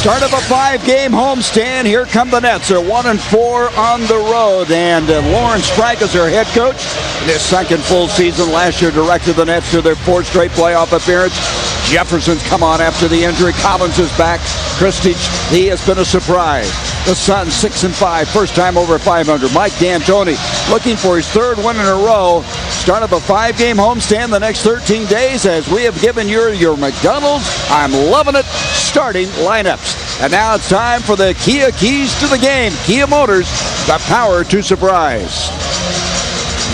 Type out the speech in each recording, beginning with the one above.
Start of a 5-game homestand. Here come the Nets. They're 1-4 on the road. And Lawrence Frank is their head coach. In his second full season last year, directed the Nets to their 4th straight playoff appearance. Jefferson's come on after the injury. Collins is back. Kristich, he has been a surprise. The Suns 6-5, first time over 500. Mike D'Antoni looking for his 3rd win in a row. Start of a 5-game homestand the next 13 days as we have given you your McDonald's, I'm loving it, starting lineups. And now it's time for the Kia keys to the game. Kia Motors, the power to surprise.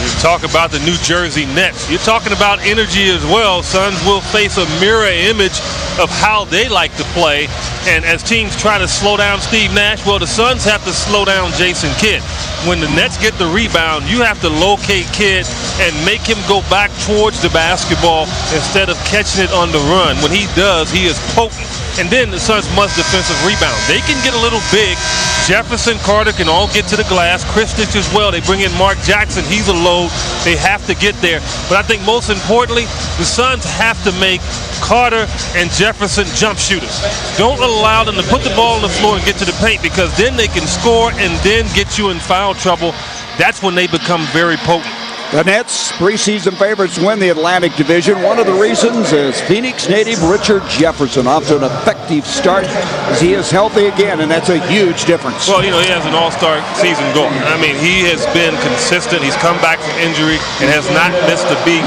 You talk about the New Jersey Nets. You're talking about energy as well. Suns will face a mirror image of how they like to play. And as teams try to slow down Steve Nash, well, the Suns have to slow down Jason Kidd. When the Nets get the rebound, you have to locate Kidd and make him go back towards the basketball instead of catching it on the run. When he does, he is potent. And then the Suns must defensive rebound. They can get a little big. Jefferson, Carter can all get to the glass. Kristich as well. They bring in Mark Jackson. He's a load. They have to get there. But I think most importantly, the Suns have to make Carter and Jefferson jump shooters. Don't allow them to put the ball on the floor and get to the paint, because then they can score and then get you in foul trouble. That's when they become very potent. The Nets, preseason favorites, win the Atlantic Division. One of the reasons is Phoenix native Richard Jefferson off to an effective start as he is healthy again, and that's a huge difference. Well, he has an all-star season going. I mean, he has been consistent. He's come back from injury and has not missed a beat.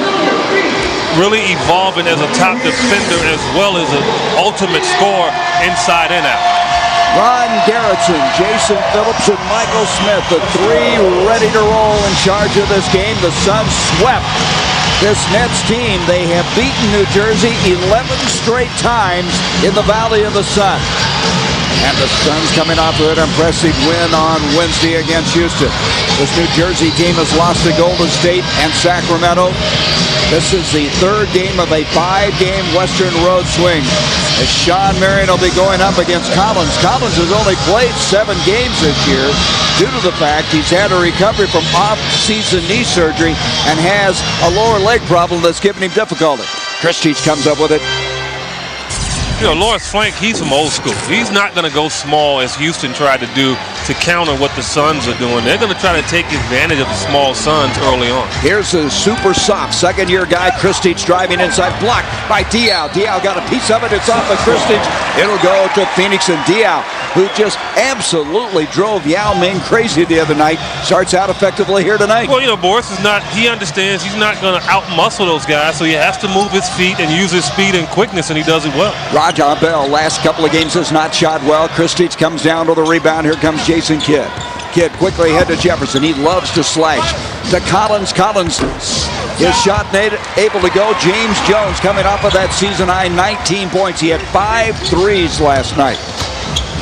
Really evolving as a top defender as well as an ultimate scorer inside and out. Ron Garrettson, Jason Phillips, and Michael Smith, the 3 ready to roll in charge of this game. The Suns swept this Nets team. They have beaten New Jersey 11 straight times in the Valley of the Sun. And the Suns coming off of an impressive win on Wednesday against Houston. This New Jersey team has lost to Golden State and Sacramento. This is the 3rd game of a 5-game Western road swing. As Sean Marion will be going up against Collins. Collins has only played 7 games this year due to the fact he's had a recovery from off-season knee surgery and has a lower leg problem that's giving him difficulty. Kristich comes up with it. Lawrence Frank, he's from old school. He's not going to go small as Houston tried to do to counter what the Suns are doing. They're going to try to take advantage of the small Suns early on. Here's a super soft second-year guy, Kristich, driving inside, blocked by Diaw. Diaw got a piece of it. It's off of Kristich. It'll go to Phoenix, and Diaw, who just absolutely drove Yao Ming crazy the other night, starts out effectively here tonight. Well, Boris is not, he understands he's not going to out-muscle those guys, so he has to move his feet and use his speed and quickness, and he does it well. Raja Bell, last couple of games has not shot well. Kristich comes down to the rebound. Here comes Jason Kidd. Kidd quickly ahead to Jefferson. He loves to slash. To Collins. Collins, his shot able to go. James Jones coming off of that season high 19 points. He had 5 threes last night.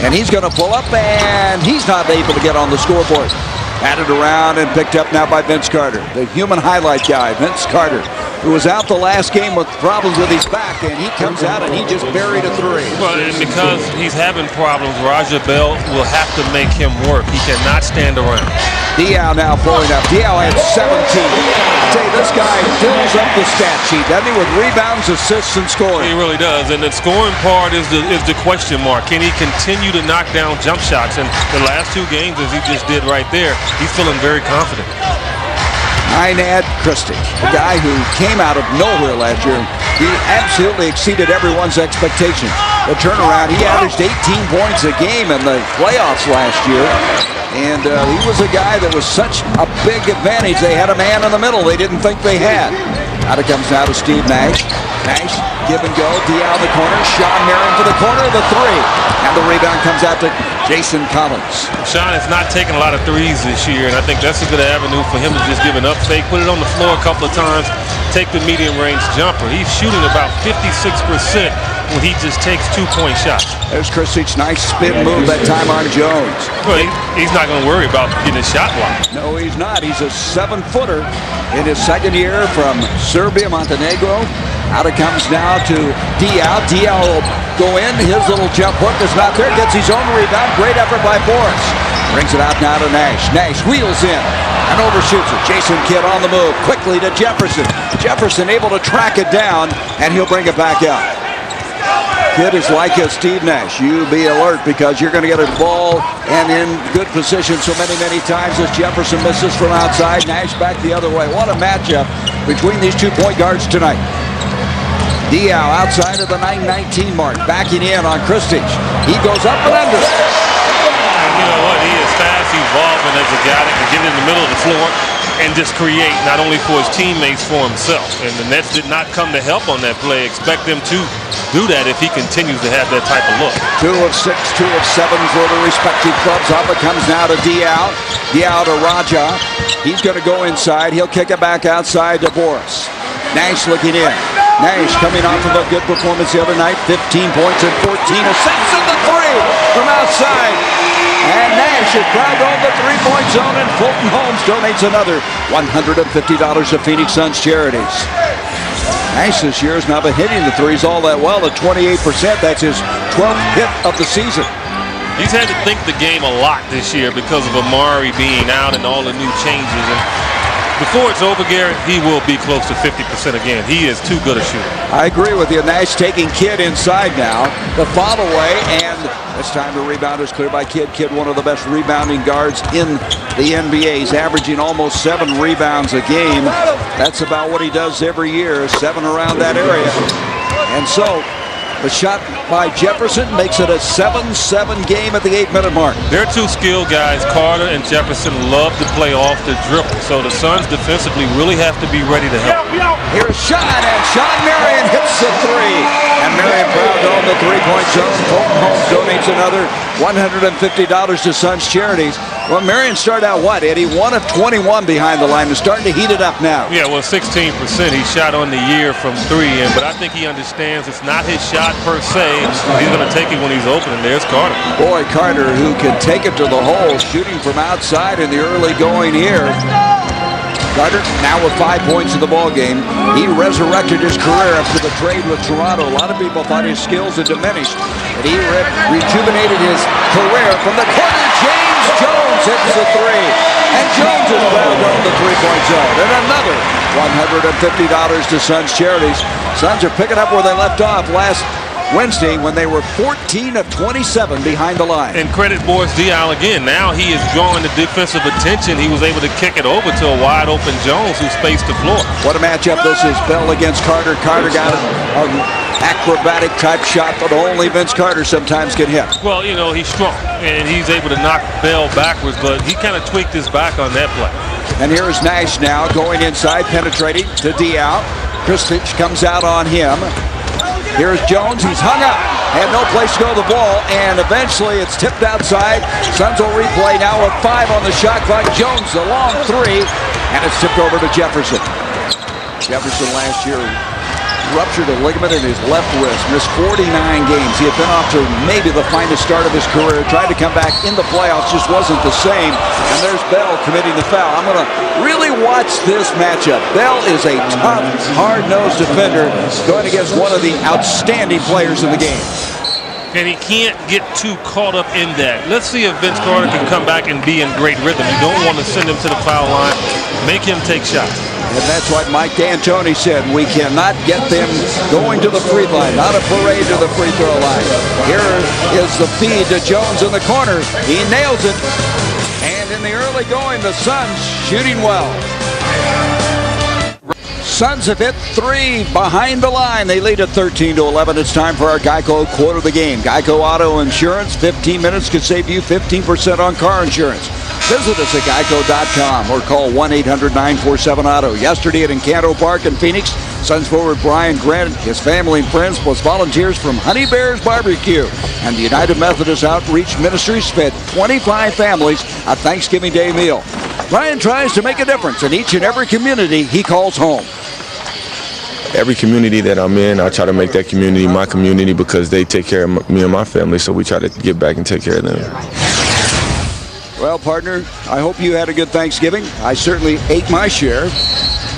And he's going to pull up, and he's not able to get on the scoreboard. Batted around and picked up now by Vince Carter, the human highlight guy, Vince Carter, who was out the last game with problems with his back, and he comes out and he just buried a 3. Well, and because he's having problems, Raja Bell will have to make him work. He cannot stand around. Diaw now pulling up. Diaw had 17. I tell you, this guy fills up the stat sheet, doesn't he, with rebounds, assists, and scoring. He really does, and the scoring part is the question mark. Can he continue to knock down jump shots? And the last 2 games, as he just did right there, he's feeling very confident. Einad Kristich, the guy who came out of nowhere last year. He absolutely exceeded everyone's expectations. The turnaround, he averaged 18 points a game in the playoffs last year. And he was a guy that was such a big advantage. They had a man in the middle they didn't think they had. Out it comes now to Steve Nash. Nash, give and go. Diaw in the corner. Sean Marion for the corner. The 3. And the rebound comes out to Jason Collins. Sean has not taken a lot of threes this year, and I think that's a good avenue for him to just give an up fake, put it on the floor a couple of times, take the medium range jumper. He's shooting about 56% when he just takes 2-point shots. There's Kristich, nice spin move that time on Jones. Well, he's not going to worry about getting his shot blocked. No, he's not. He's a 7-footer in his second year from Serbia, Montenegro. Out it comes now to Diaw. Diaw will go in. His little jump hook is not there. Gets his own rebound. Great effort by Boris. Brings it out now to Nash. Nash wheels in and overshoots it. Jason Kidd on the move. Quickly to Jefferson. Jefferson able to track it down, and he'll bring it back out. Kid is like a Steve Nash. You be alert because you're going to get a ball and in good position so many times as Jefferson misses from outside. Nash back the other way. What a matchup between these 2 point guards tonight. Diao outside of the 9:19 mark, backing in on Kristich. He goes up and under. And you know what? He is fast evolving as a guy that can get in the middle of the floor and just create not only for his teammates, for himself. And the Nets did not come to help on that play. Expect them to do that if he continues to have that type of look. 2 of 6, 2 of 7 for the respective clubs. Up it comes now to Diao. Diao to Raja. He's going to go inside. He'll kick it back outside to Boris. Nash looking in. Nash coming off of a good performance the other night. 15 points and 14 assists in the three from outside. And Nash is proud on the three-point zone, and Fulton Holmes donates another $150 to Phoenix Suns charities. Nash this year has not been hitting the threes all that well at 28%. That's his 12th hit of the season. He's had to think the game a lot this year because of Amari being out and all the new changes. And before it's over, Gary, he will be close to 50% again. He is too good a shooter. I agree with you. Nash taking Kidd inside now. The foul away, and this time the rebound is cleared by Kidd. Kidd, one of the best rebounding guards in the NBA. He's averaging almost 7 rebounds a game. That's about what he does every year, 7 around that area. And so the shot by Jefferson makes it a 7-7 game at the 8-minute mark. They're two skilled guys. Carter and Jefferson love to play off the dribble. So the Suns defensively really have to be ready to help. Here's Sean, and Sean Marion hits the three. And Marion proud on the three-point zone. Fulton Holmes donates another $150 to Suns charities. Well, Marion started out what, Eddie? 1 of 21 behind the line. Is starting to heat it up now. Yeah, well, 16%. He shot on the year from 3, but I think he understands it's not his shot per se. He's going to take it when he's open, and there's Carter. Boy, Carter, who can take it to the hole, shooting from outside in the early going here. Carter now with 5 points in the ball game. He resurrected his career after the trade with Toronto. A lot of people thought his skills had diminished, but he rejuvenated his career from the corner. James Jones hits the three, and Jones is fouled on the three-point zone. And another $150 to Suns charities. Suns are picking up where they left off last Wednesday when they were 14 of 27 behind the line. And credit Boris Diaw again. Now he is drawing the defensive attention. He was able to kick it over to a wide open Jones who spaced the floor. What a matchup this is. Bell against Carter. Carter got an acrobatic type shot that only Vince Carter sometimes can hit. Well, you know, he's strong and he's able to knock Bell backwards, but he kind of tweaked his back on that play. And here's Nash now going inside, penetrating to Diaw. Kristich comes out on him. Here's Jones. He's hung up. Had no place to go the ball, and eventually it's tipped outside. Suns will replay now with 5 on the shot clock. Jones, the long three, and it's tipped over to Jefferson. Jefferson last year ruptured a ligament in his left wrist, missed 49 games. He had been off to maybe the finest start of his career, tried to come back in the playoffs, just wasn't the same. And there's Bell committing the foul. I'm going to really watch this matchup. Bell is a tough, hard-nosed defender going against one of the outstanding players in the game. And he can't get too caught up in that. Let's see if Vince Carter can come back and be in great rhythm. You don't want to send him to the foul line. Make him take shots. And that's what Mike D'Antoni said. We cannot get them going to the free line, not a parade to the free throw line. Here is the feed to Jones in the corner. He nails it. And in the early going, the Suns shooting well. Suns have hit 3 behind the line. They lead at 13-11. It's time for our Geico quote of the game. Geico Auto Insurance, 15 minutes could save you 15% on car insurance. Visit us at geico.com or call 1-800-947-AUTO. Yesterday at Encanto Park in Phoenix, Suns forward Brian Grant, his family and friends, plus volunteers from Honey Bear's Barbecue and the United Methodist Outreach Ministries fed 25 families a Thanksgiving Day meal. Brian tries to make a difference in each and every community he calls home. Every community that I'm in, I try to make that community my community because they take care of me and my family, so we try to give back and take care of them. Well, partner, I hope you had a good Thanksgiving. I certainly ate my share.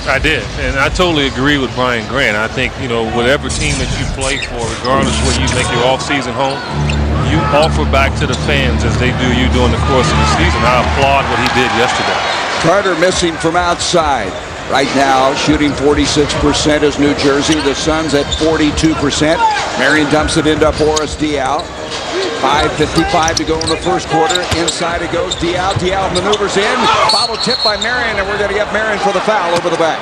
I did, and I totally agree with Brian Grant. I think, you know, whatever team that you play for, regardless of where you make your off-season home, you offer back to the fans as they do you during the course of the season. I applaud what he did yesterday. Carter missing from outside. Right now, shooting 46% is New Jersey. The Suns at 42%. Marion dumps it into Boris Diaw. 5:55 to go in the first quarter. Inside it goes. Diaw maneuvers in. Foul tip by Marion, and we're going to get Marion for the foul over the back.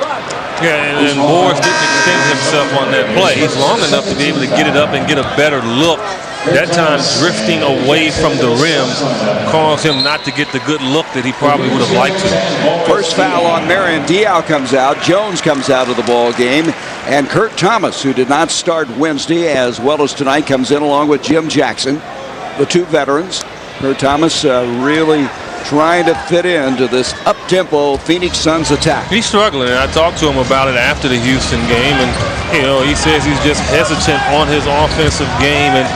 Yeah, and Boris didn't extend himself on that play. He's long enough to be able to get it up and get a better look. That time drifting away from the rim caused him not to get the good look that he probably would have liked to. First foul on Marion. Diaw comes out. Jones comes out of the ball game. And Kurt Thomas, who did not start Wednesday as well as tonight, comes in along with Jim Jackson, the two veterans. Kurt Thomas really trying to fit into this up-tempo Phoenix Suns attack. He's struggling, and I talked to him about it after the Houston game, and he says he's just hesitant on his offensive game, and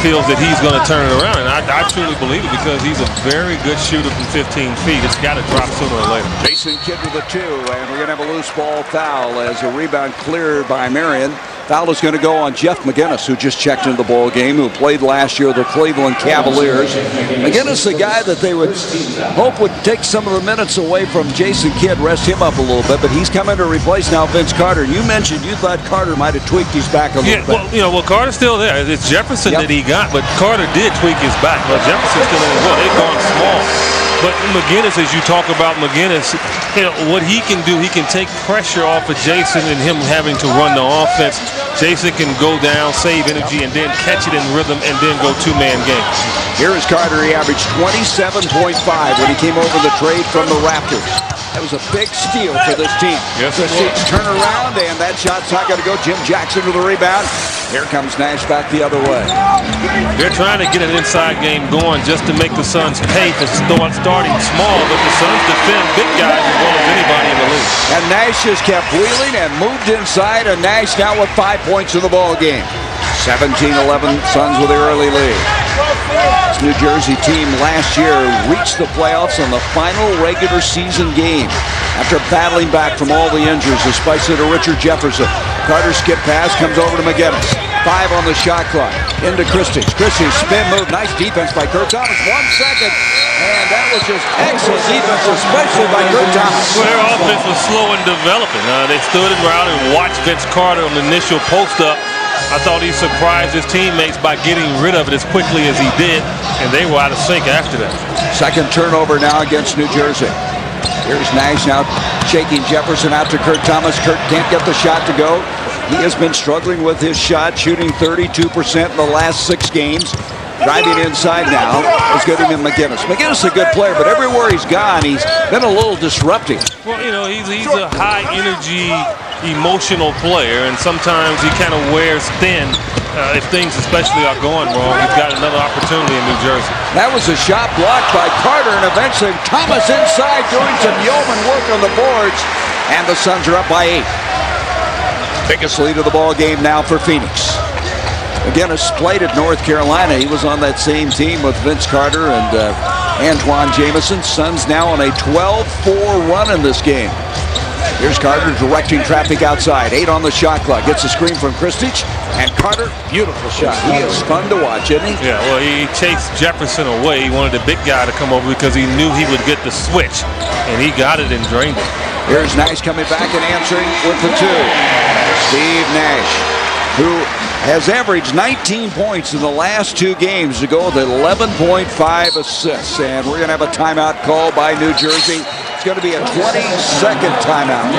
feels that he's going to turn it around, and I truly believe it because he's a very good shooter from 15 feet. It's got to drop sooner or later. Jason Kidd with a 2, and we're going to have a loose ball foul as a rebound cleared by Marion. Foul is going to go on Jeff McGinnis, who just checked into the ball game, who played last year with the Cleveland Cavaliers. McGinnis, the guy that they would hope would take some of the minutes away from Jason Kidd, rest him up a little bit, but he's coming to replace now Vince Carter. You mentioned you thought Carter might have tweaked his back a little bit. Well, Carter's still there. It's Jefferson that he got, but Carter did tweak his back. Well, Jefferson's still in as well. They've gone small. But McGinnis, as you talk about McGinnis, what he can do, he can take pressure off of Jason and him having to run the offense. Jason can go down, save energy, and then catch it in rhythm and then go two-man game. Here is Carter. He averaged 27.5 when he came over the trade from the Raptors. That was a big steal for this team. Yes, the Seats turn around, and that shot's not going to go. Jim Jackson with the rebound. Here comes Nash back the other way. They're trying to get an inside game going just to make the Suns pay for starting small, but the Suns defend big guys as well as anybody in the league. And Nash just kept wheeling and moved inside, and Nash now with 5 points in the ball game. 17-11 Suns with the early lead. This New Jersey team last year reached the playoffs on the final regular season game after battling back from all the injuries, especially to Richard Jefferson. Carter skip pass comes over to McGinnis. 5 on the shot clock. Into Christie. Christie spin move. Nice defense by Kurt Thomas. 1 second. And that was just excellent defense, especially by Kurt Thomas. Well, their offense was slow in developing. They stood around and watched Vince Carter on the initial post-up. I thought he surprised his teammates by getting rid of it as quickly as he did, and they were out of sync after that. Second turnover now against New Jersey. Here's Nash now shaking Jefferson out to Kurt Thomas. Kurt can't get the shot to go. He has been struggling with his shot, shooting 32% in the last 6 games. Driving inside now is going to be McGinnis. McGinnis is a good player, but everywhere he's gone, he's been a little disruptive. Well, he's a high-energy, emotional player, and sometimes he kind of wears thin if things especially are going wrong. He's got another opportunity in New Jersey. That was a shot blocked by Carter, and eventually Thomas inside doing some yeoman work on the boards, and the Suns are up by 8. Biggest lead of the ball game now for Phoenix. McGinnis played at North Carolina. He was on that same team with Vince Carter and Antoine Jameson. Suns now on a 12-4 run in this game. Here's Carter directing traffic outside. 8 on the shot clock. Gets a screen from Kristich. And Carter, beautiful shot. He is fun to watch, isn't he? Yeah, well, he chased Jefferson away. He wanted the big guy to come over because he knew he would get the switch. And he got it and drained it. Here's Nash coming back and answering with the 2. Steve Nash, who has averaged 19 points in the last 2 games to go with 11.5 assists. And we're going to have a timeout called by New Jersey. It's going to be a 20-second timeout.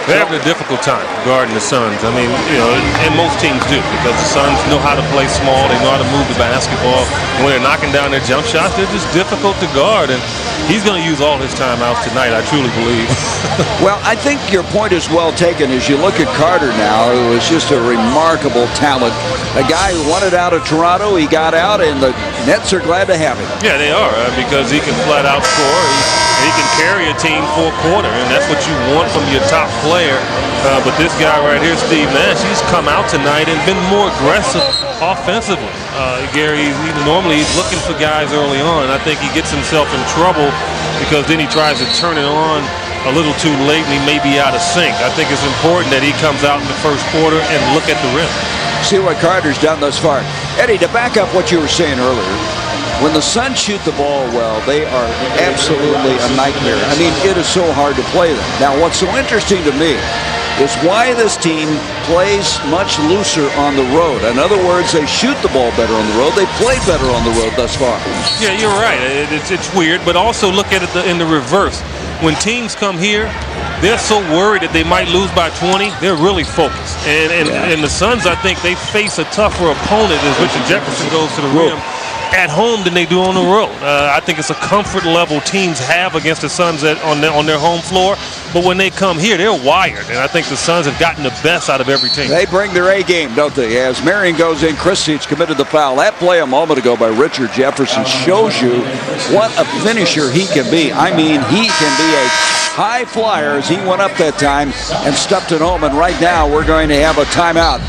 They're having a difficult time guarding the Suns. I mean, and most teams do, because the Suns know how to play small. They know how to move the basketball. And when they're knocking down their jump shots, they're just difficult to guard. And he's going to use all his timeouts tonight, I truly believe. Well, I think your point is well taken as you look at Carter now, who is just a remarkable talent. A guy who wanted out of Toronto, he got out, and the Nets are glad to have him. Yeah, they are, because he can flat out score. He can carry a team for a quarter, and that's what you want from your top player. But this guy right here, Steve Nash, he's come out tonight and been more aggressive offensively. Gary, normally he's looking for guys early on, and I think he gets himself in trouble because then he tries to turn it on a little too late and he may be out of sync. I think it's important that he comes out in the first quarter and look at the rim. See what Carter's done thus far. Eddie, to back up what you were saying earlier, When the Suns shoot the ball well, they are absolutely a nightmare. I mean, it is so hard to play them. Now, what's so interesting to me is why this team plays much looser on the road. In other words, they shoot the ball better on the road. They play better on the road thus far. Yeah, you're right. It's weird, but also look at it in the reverse. When teams come here, they're so worried that they might lose by 20. They're really focused. And the Suns, I think, they face a tougher opponent as Richard Jefferson goes to the rim at home than they do on the road. I think it's a comfort level teams have against the Suns on their home floor. But when they come here, they're wired. And I think the Suns have gotten the best out of every team. They bring their A game, don't they? As Marion goes in, Kristich committed the foul. That play a moment ago by Richard Jefferson shows you what a finisher he can be. I mean, he can be a high flyer as he went up that time and stuffed it home. And right now, we're going to have a timeout.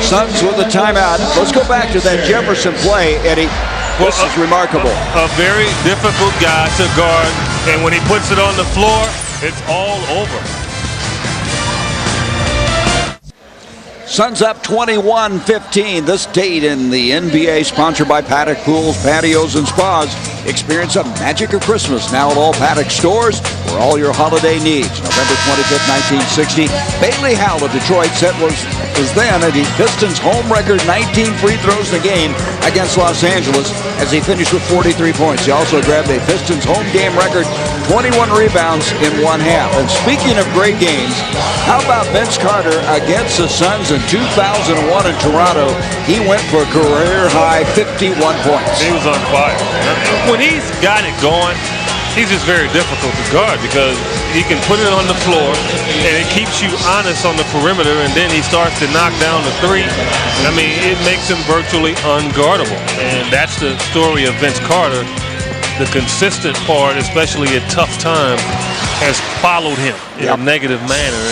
Suns with a timeout. Let's go back to that Jefferson play, Eddie. This is remarkable. A very difficult guy to guard, and when he puts it on the floor, it's all over. Suns up 21-15. This date in the NBA, sponsored by Paddock Pools, Patios, and Spas. Experience a magic of Christmas now at all Paddock stores for all your holiday needs. November 25th, 1960, Bailey Howell of Detroit set was then at the Pistons' home record 19 free throws in the game against Los Angeles as he finished with 43 points. He also grabbed a Pistons home game record 21 rebounds in one half. And speaking of great games, how about Vince Carter against the Suns in 2001 in Toronto? He went for a career-high 51 points. He was on fire. When he's got it going, he's just very difficult to guard because he can put it on the floor and it keeps you honest on the perimeter, and then he starts to knock down the three. I mean, it makes him virtually unguardable. And that's the story of Vince Carter. The consistent part, especially at tough times, has followed him in a negative manner.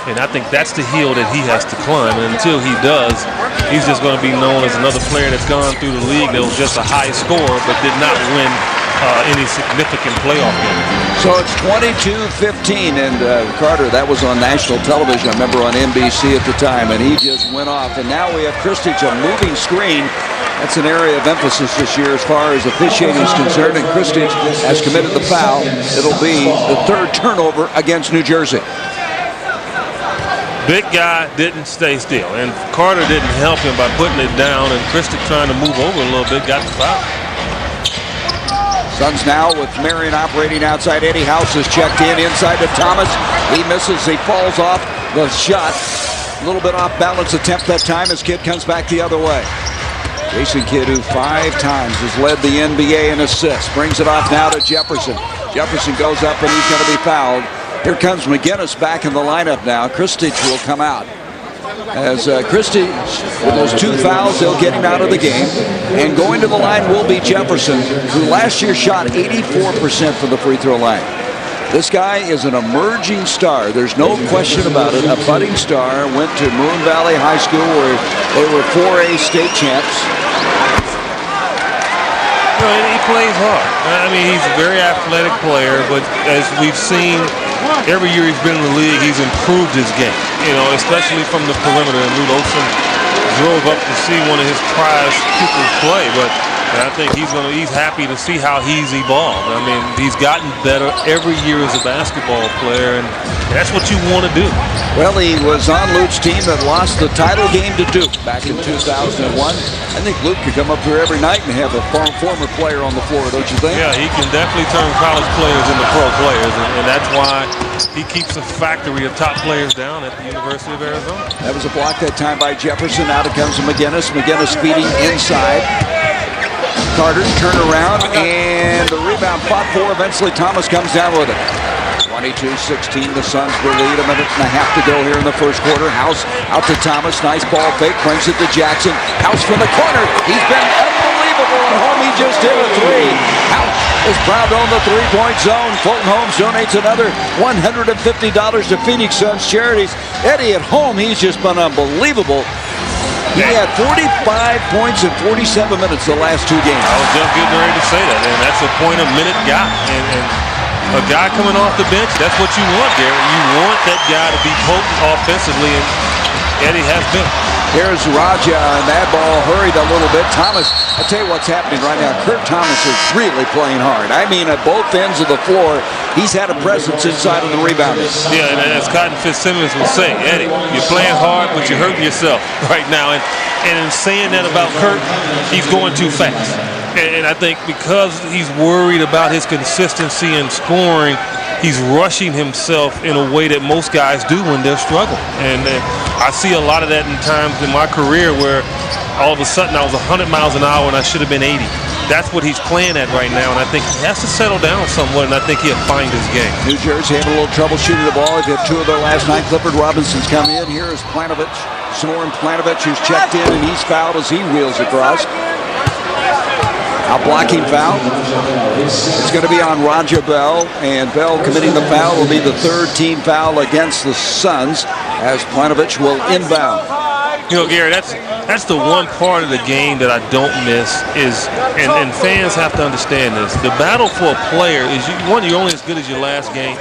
And I think that's the hill that he has to climb. And until he does, he's just going to be known as another player that's gone through the league that was just a high scorer but did not win any significant playoff game. So it's 22-15, and Carter, that was on national television, I remember on NBC at the time, and he just went off. And now we have Kristich, a moving screen. That's an area of emphasis this year as far as officiating is concerned, and Kristich has committed the foul. It'll be the third turnover against New Jersey. Big guy didn't stay still, and Carter didn't help him by putting it down, and Kristich trying to move over a little bit, got the foul. Suns now with Marion operating outside. Eddie House is checked in inside to Thomas. He misses, he falls off the shot. A little bit off balance attempt that time as Kidd comes back the other way. Jason Kidd, who 5 times has led the NBA in assists, brings it off now to Jefferson. Jefferson goes up and he's going to be fouled. Here comes McGinnis back in the lineup now. Kristich will come out. As Kristich, with those 2 fouls, they'll get him out of the game. And going to the line will be Jefferson, who last year shot 84% from the free throw line. This guy is an emerging star. There's no question about it. A budding star. Went to Moon Valley High School where they were 4A state champs. He plays hard. I mean, he's a very athletic player, but as we've seen, every year he's been in the league, he's improved his game, especially from the perimeter. And Lute Olson drove up to see one of his prized pupils play, but I think he's happy to see how he's evolved. I mean, he's gotten better every year as a basketball player, and that's what you want to do. Well, he was on Lute's team that lost the title game to Duke back in 2001. I think Lute could come up here every night and have a former player on the floor, don't you think? Yeah, he can definitely turn college players into pro players, and that's why he keeps a factory of top players down at the University of Arizona. That was a block that time by Jefferson. Out it comes to McGinnis. McGinnis feeding inside. Carter turn around, and the rebound fought for. Eventually, Thomas comes down with it. 22-16, the Suns will lead. 1.5 minutes to go here in the first quarter. House out to Thomas. Nice ball fake. Brings it to Jackson. House from the corner. He's been unbelievable at home. He just hit a 3. House is proud to own the three-point zone. Fulton Holmes donates another $150 to Phoenix Suns charities. Eddie at home, he's just been unbelievable. He had 45 points in 47 minutes the last 2 games. I was just getting ready to say that, and that's a point-a-minute guy. And a guy coming off the bench, that's what you want, Gary. You want that guy to be potent offensively, and Eddie has been. Here's Raja, and that ball hurried a little bit. Thomas, I tell you what's happening right now. K.Thomas is really playing hard. I mean, at both ends of the floor, he's had a presence inside of the rebounding. Yeah, and as Cotton Fitzsimmons will say, Eddie, you're playing hard, but you're hurting yourself right now. And in saying that about Kurt, he's going too fast. And I think because he's worried about his consistency in scoring, he's rushing himself in a way that most guys do when they're struggling. And I see a lot of that in times in my career where all of a sudden I was 100 miles an hour and I should have been 80. That's what he's playing at right now, and I think he has to settle down somewhat, and I think he'll find his game. New Jersey had a little trouble shooting the ball. They had 2 of their last 9. Clifford Robinson's come in. Here is Planovich. Sonoran Planovich, who's checked in, and he's fouled as he wheels across. A blocking foul. It's going to be on Raja Bell, and Bell committing the foul will be the 3rd team foul against the Suns as Planovich will inbound. You know, Gary, that's the one part of the game that I don't miss is, and fans have to understand this, the battle for a player is, you're only as good as your last game,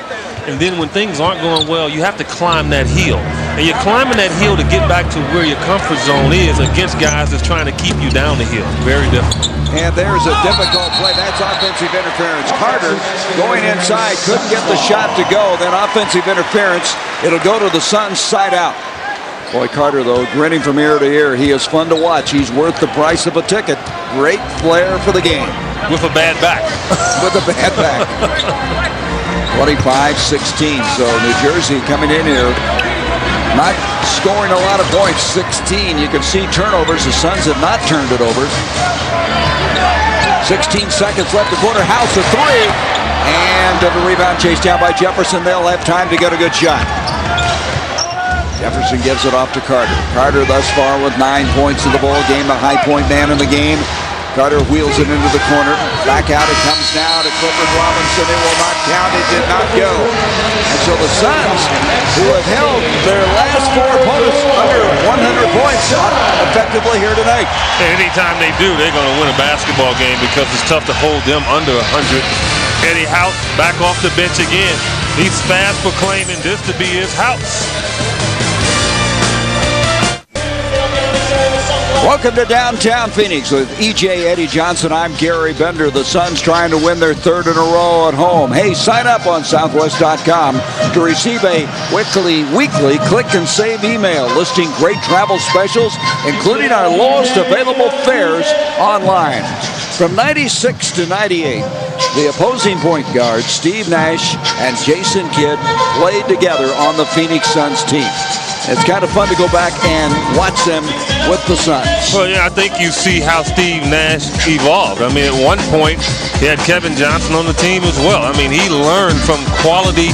and then when things aren't going well, you have to climb that hill. And you're climbing that hill to get back to where your comfort zone is against guys that's trying to keep you down the hill. Very difficult. And there's a difficult play. That's offensive interference. Carter going inside, couldn't get the shot to go. Then offensive interference. It'll go to the Suns side out. Boy, Carter, though, grinning from ear to ear. He is fun to watch. He's worth the price of a ticket. Great player for the game. With a bad back. With a bad back. 25-16. So New Jersey coming in here, not scoring a lot of points. 16. You can see turnovers. The Suns have not turned it over. 16 seconds left the quarter. House a 3. And the rebound chased down by Jefferson. They'll have time to get a good shot. Jefferson gives it off to Carter. Carter thus far with 9 points in the ball game, the high point man in the game. Carter wheels it into the corner. Back out it comes now to Clifford Robinson. It will not count. It did not go. And so the Suns, who have held their last 4 opponents under 100 points, effectively here tonight. And anytime they do, they're going to win a basketball game because it's tough to hold them under 100. Eddie House back off the bench again. He's fast proclaiming this to be his house. Welcome to downtown Phoenix with EJ Eddie Johnson. I'm Gary Bender. The Suns trying to win their 3rd in a row at home. Hey, sign up on Southwest.com to receive a weekly click and save email listing great travel specials, including our lowest available fares online. From 96 to 98, the opposing point guards, Steve Nash and Jason Kidd, played together on the Phoenix Suns team. It's kind of fun to go back and watch them with the Suns. Well, yeah, I think you see how Steve Nash evolved. I mean, at one point, he had Kevin Johnson on the team as well. I mean, he learned from quality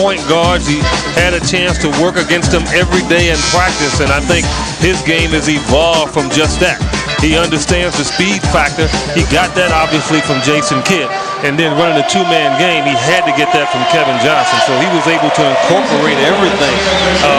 point guards. He had a chance to work against them every day in practice, and I think his game has evolved from just that. He understands the speed factor. He got that, obviously, from Jason Kidd. And then running a 2-man game, he had to get that from Kevin Johnson. So he was able to incorporate everything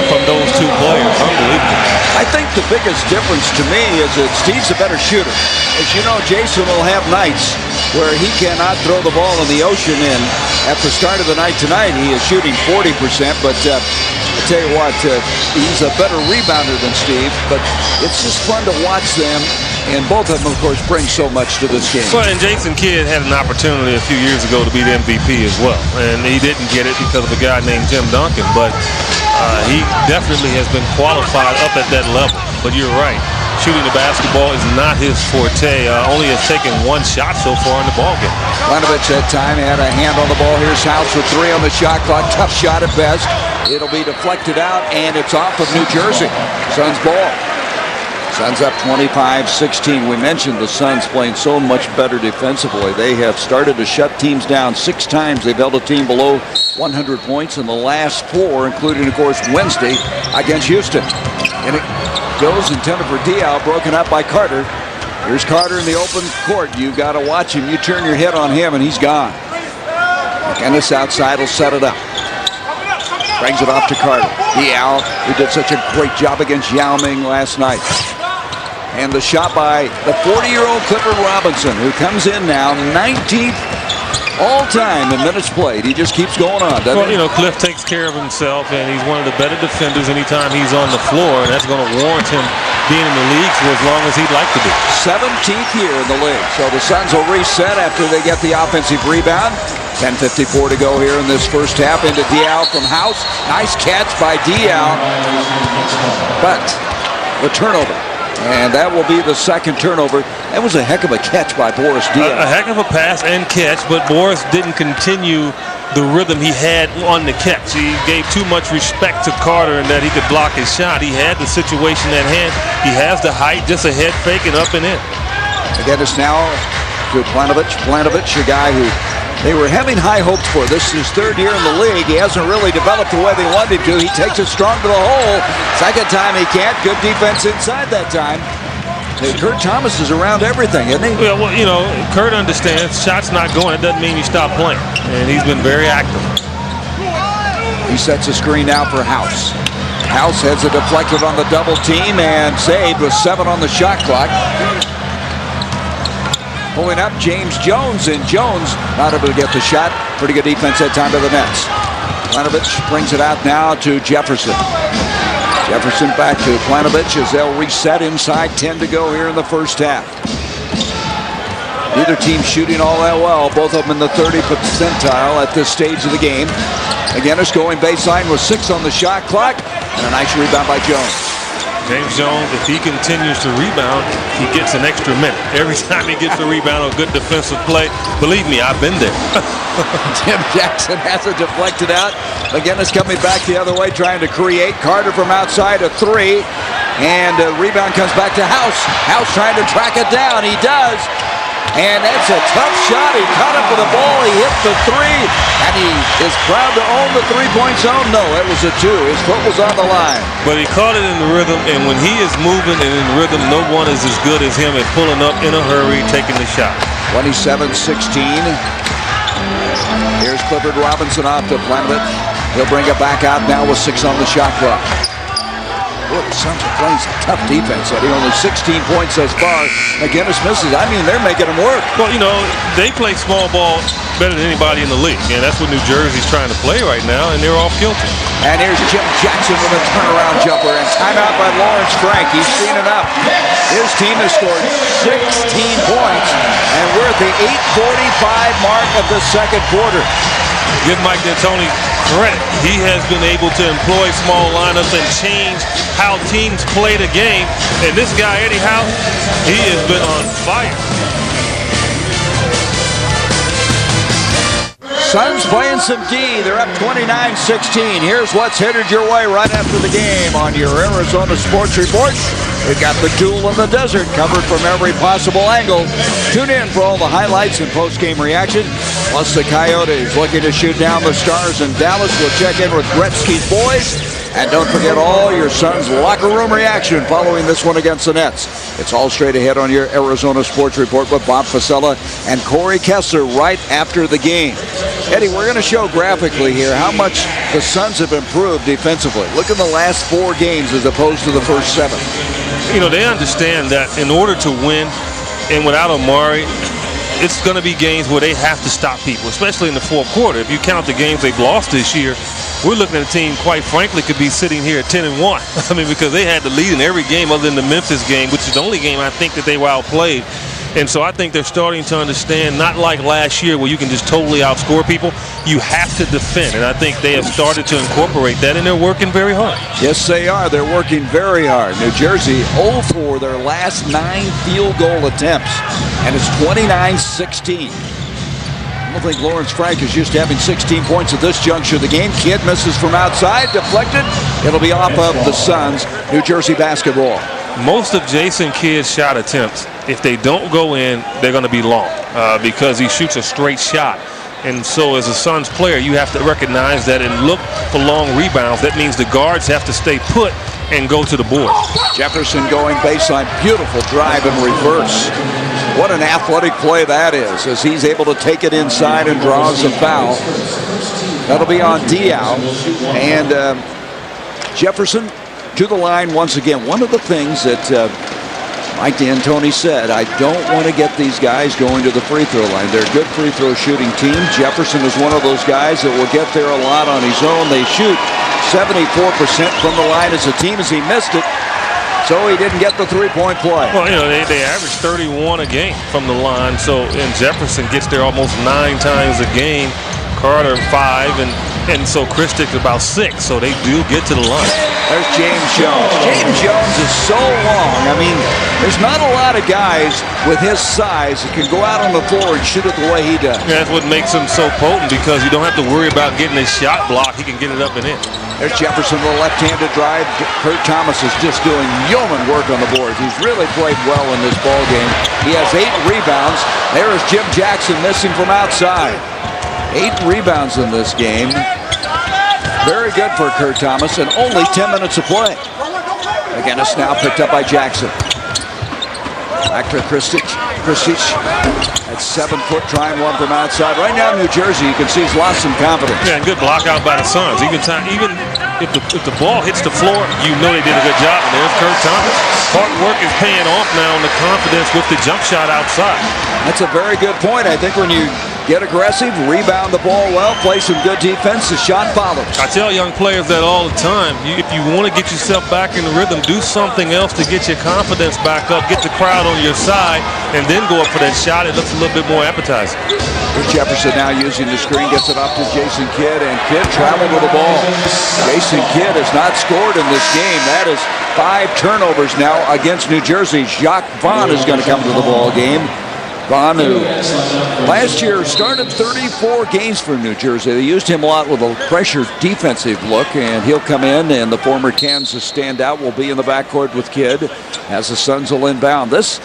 from those 2 players. Unbelievable. I think the biggest difference to me is that Steve's a better shooter. As you know, Jason will have nights where he cannot throw the ball in the ocean. And at the start of the night tonight, he is shooting 40%. But I tell you what, he's a better rebounder than Steve. But it's just fun to watch them. And both of them, of course, bring so much to this game. Well, and Jason Kidd had an opportunity a few years ago to be the MVP as well. And he didn't get it because of a guy named Tim Duncan. But he definitely has been qualified up at that level. But you're right. Shooting the basketball is not his forte. Only has taken 1 shot so far in the ballgame. Planovich that time had a hand on the ball. Here's House with 3 on the shot clock. Tough shot at best. It'll be deflected out, and it's off of New Jersey. Suns ball. Suns up 25-16. We mentioned the Suns playing so much better defensively. They have started to shut teams down 6 times. They've held a team below 100 points in the last 4, including, of course, Wednesday against Houston. And it goes intended for Diaw, broken up by Carter. Here's Carter in the open court. You got to watch him. You turn your head on him, and he's gone. McInnes outside will set it up. Brings it off to Carter. Diaw, who did such a great job against Yao Ming last night. And the shot by the 40-year-old Clifford Robinson, who comes in now 19th all-time in minutes played. He just keeps going on, doesn't he? Well, you know, Cliff takes care of himself, and he's one of the better defenders anytime he's on the floor, and that's going to warrant him being in the league for as long as he'd like to be. 17th year in the league. So the Suns will reset after they get the offensive rebound. 10:54 to go here in this first half. Into Diaw from House. Nice catch by Diaw. But the turnover. And that will be the second turnover. That was a heck of a catch by Boris Diaw. A heck of a pass and catch, but Boris didn't continue the rhythm he had on the catch. He gave too much respect to Carter and that he could block his shot. He had the situation at hand. He has the height, just a head fake and up and in. Again, it's now to Planovich. Planovich, a guy who they were having high hopes for. This is his third year in the league. He hasn't really developed the way they wanted to. He takes it strong to the hole. Second time he can't. Good defense inside that time. Kurt Thomas is around everything, isn't he? Well, you know, Kurt understands shot's not going. It doesn't mean you stop playing. And he's been very active. He sets a screen now for House. House has it deflected on the double team and saved with 7 on the shot clock. Pulling up James Jones, and Jones not able to get the shot. Pretty good defense that time to the nets. Planovich brings it out now to Jefferson. Jefferson back to Planovich as they'll reset inside. 10 to go here in the first half. Neither team shooting all that well. Both of them in the 30th percentile at this stage of the game. Again, it's going baseline with 6 on the shot clock. And a nice rebound by Jones. James Jones, if he continues to rebound, he gets an extra minute. Every time he gets a rebound or good defensive play, believe me, I've been there. Tim Jackson has it deflected out. Again, it's coming back the other way, trying to create. Carter from outside, a 3. And a rebound comes back to House. House trying to track it down. He does. And that's a tough shot. He caught up with the ball. He hit the 3. And he is proud to own the three-point zone. No, it was a 2. His foot was on the line. But he caught it in the rhythm. And when he is moving and in rhythm, no one is as good as him at pulling up in a hurry, taking the shot. 27-16. Here's Clifford Robinson off to Planovich. He'll bring it back out now with 6 on the shot clock. Boy, the Suns are playing some tough defense. Eddie, only 16 points thus far. McGinnis misses. I mean, they're making them work. Well, you know, they play small ball better than anybody in the league. And that's what New Jersey's trying to play right now, and they're off kilter. And here's Jim Jackson with a turnaround jumper. And timeout by Lawrence Frank. He's seen it up. His team has scored 16 points. And we're at the 8:45 mark of the second quarter. Give Mike D'Antoni credit. He has been able to employ small lineups and change how teams play the game. And this guy, Eddie House, he has been on fire. Suns playing some D. They're up 29-16. Here's what's headed your way right after the game on your Arizona Sports Report. We've got the duel in the desert covered from every possible angle. Tune in for all the highlights and post-game reaction. Plus the Coyotes looking to shoot down the Stars in Dallas. We'll check in with Gretzky's boys. And don't forget all your Suns locker room reaction following this one against the Nets. It's all straight ahead on your Arizona Sports Report with Bob Fasella and Corey Kessler right after the game. Eddie, we're going to show graphically here how much the Suns have improved defensively. Look at the last 4 games as opposed to the first 7. You know, they understand that in order to win, and without Omari, it's going to be games where they have to stop people, especially in the fourth quarter. If you count the games they've lost this year, we're looking at a team, quite frankly, could be sitting here at 10-1. I mean, because they had the lead in every game other than the Memphis game, which is the only game I think that they were outplayed. And so I think they're starting to understand, not like last year where you can just totally outscore people. You have to defend, and I think they have started to incorporate that, and they're working very hard. Yes, they are. They're working very hard. New Jersey 0 for their last 9 field goal attempts, and it's 29-16. I don't think Lawrence Frank is used to having 16 points at this juncture of the game. Kidd misses from outside, deflected. It'll be off of the Suns. New Jersey basketball. Most of Jason Kidd's shot attempts, if they don't go in, they're going to be long because he shoots a straight shot. And so as a Suns player, you have to recognize that and look for long rebounds. That means the guards have to stay put and go to the board. Jefferson going baseline. Beautiful drive in reverse. What an athletic play that is as he's able to take it inside and draws a foul. That'll be on Diaw. And Jefferson to the line once again. One of the things that Mike D'Antoni said, I don't want to get these guys going to the free throw line. They're a good free throw shooting team. Jefferson is one of those guys that will get there a lot on his own. They shoot 74% from the line as a team as he missed it. so he didn't get the three-point play. Well, you know, they average 31 a game from the line, so and Jefferson gets there almost 9 times a game. Carter 5, and so Christick's about 6, so they do get to the line. There's James Jones. James Jones is so long. I mean, there's not a lot of guys with his size that can go out on the floor and shoot it the way he does. Yeah, that's what makes him so potent, because you don't have to worry about getting his shot blocked. He can get it up and in. There's Jefferson with a left-handed drive. Kurt Thomas is just doing yeoman work on the boards. He's really played well in this ball game. He has 8 rebounds. There is Jim Jackson missing from outside. 8 rebounds in this game. Very good for Kurt Thomas, and only 10 minutes of play. Again, it's now picked up by Jackson. Back to Christic. Christic at 7 foot, trying one from outside. Right now, New Jersey, you can see he's lost some confidence. Yeah, and good block out by the Suns. Even if the ball hits the floor, you know they did a good job. And there's Kurt Thomas. Hard work is paying off now on the confidence with the jump shot outside. That's a very good point. I think when you get aggressive, rebound the ball well, play some good defense, the shot follows. I tell young players that all the time. If you want to get yourself back in the rhythm, do something else to get your confidence back up, get the crowd on your side, and then go up for that shot. It looks a little bit more appetizing. Here's Jefferson now using the screen, gets it off to Jason Kidd, and Kidd traveled with the ball. Jason Kidd has not scored in this game. That is 5 turnovers now against New Jersey. Jacques Vaughn is going to come to the ball game. Vaughn, who last year started 34 games for New Jersey. They used him a lot with a pressure defensive look, and he'll come in, and the former Kansas standout will be in the backcourt with Kidd as the Suns will inbound. This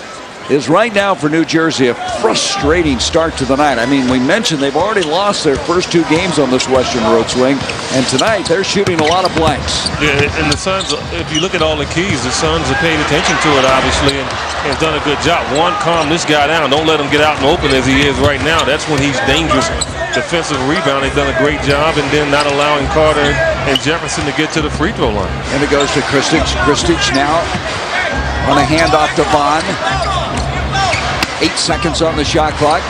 is right now for New Jersey a frustrating start to the night. I mean, we mentioned they've already lost their first 2 games on this Western road swing, and tonight they're shooting a lot of blanks. Yeah, and the Suns, if you look at all the keys, the Suns have paid attention to it, obviously, and have done a good job. One, calm this guy down. Don't let him get out and open as he is right now. That's when he's dangerous. Defensive rebound, they've done a great job, and then not allowing Carter and Jefferson to get to the free throw line. And it goes to Christic. Christic now on a handoff to Vaughn. 8 seconds on the shot clock.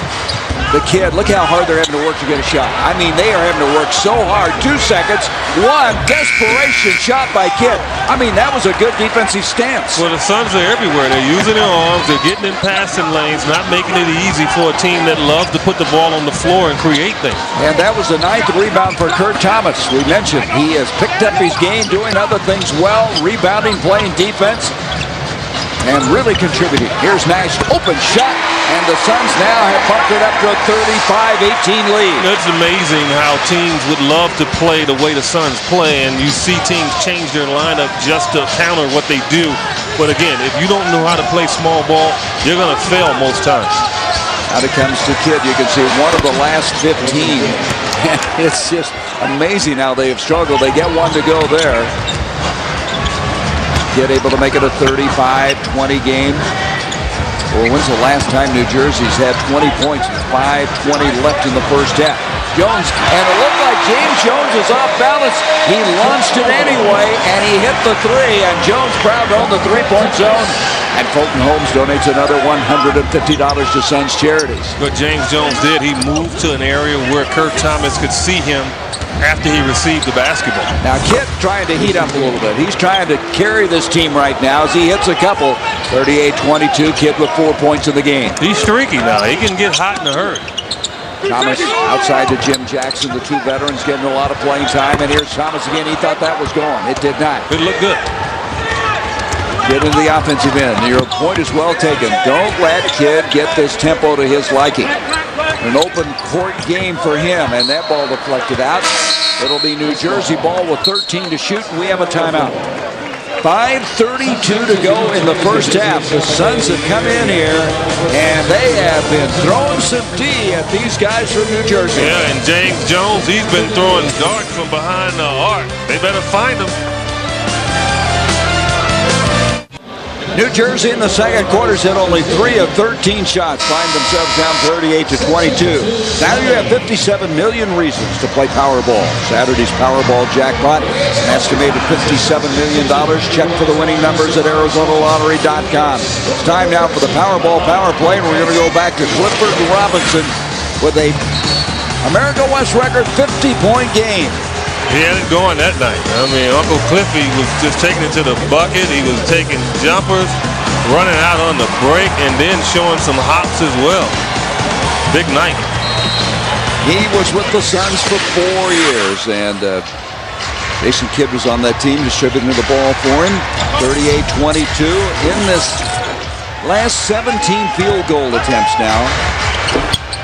The Kid, look how hard they're having to work to get a shot. I mean, they are having to work so hard. 2 seconds. 1 desperation shot by Kid. I mean, that was a good defensive stance. Well, the Suns are everywhere. They're using their arms. They're getting in passing lanes, not making it easy for a team that loves to put the ball on the floor and create things. And that was the 9th rebound for Kurt Thomas. We mentioned he has picked up his game, doing other things well, rebounding, playing defense, and really contributing. Here's Nash, open shot, and the Suns now have bumped it up to a 35-18 lead. It's amazing how teams would love to play the way the Suns play, and you see teams change their lineup just to counter what they do. But again, if you don't know how to play small ball, you're going to fail most times. Out it comes to Kidd. You can see one of the last 15. It's just amazing how they have struggled. They get one to go there. Kidd able to make it a 35-20 game. Well, when's the last time New Jersey's had 20 points with 5:20 left in the first half? Jones, and it looked like James Jones is off balance. He launched it anyway, and he hit the 3, and Jones proud to own the 3-point zone. And Fulton Holmes donates another $150 to Suns Charities. What James Jones did, he moved to an area where Kurt Thomas could see him after he received the basketball. Now Kidd trying to heat up a little bit. He's trying to carry this team right now as he hits a couple. 38-22, Kidd with 4 points in the game. He's streaky now. He can get hot in a hurry. Thomas outside to Jim Jackson, the 2 veterans getting a lot of playing time. And here's Thomas again. He thought that was gone. It did not. It looked good. Get into the offensive end. Your point is well taken. Don't let Kidd get this tempo to his liking. An open court game for him, and that ball deflected out. It'll be New Jersey ball with 13 to shoot, and we have a timeout. 5:32 to go in the first half. The Suns have come in here, and they have been throwing some D at these guys from New Jersey. Yeah, and James Jones, he's been throwing darts from behind the arc. They better find him. New Jersey in the second quarter hit only 3 of 13 shots, find themselves down 38-22. Now you have 57 million reasons to play Powerball. Saturday's Powerball jackpot, an estimated $57 million. Check for the winning numbers at ArizonaLottery.com. It's time now for the Powerball Power Play, and we're going to go back to Clifford Robinson with a America West record 50-point game. He had it going that night. I mean, Uncle Cliffy was just taking it to the bucket. He was taking jumpers, running out on the break, and then showing some hops as well. Big night. He was with the Suns for 4 years, and Jason Kidd was on that team, distributing the ball for him. 38-22 in this last 17 field goal attempts now.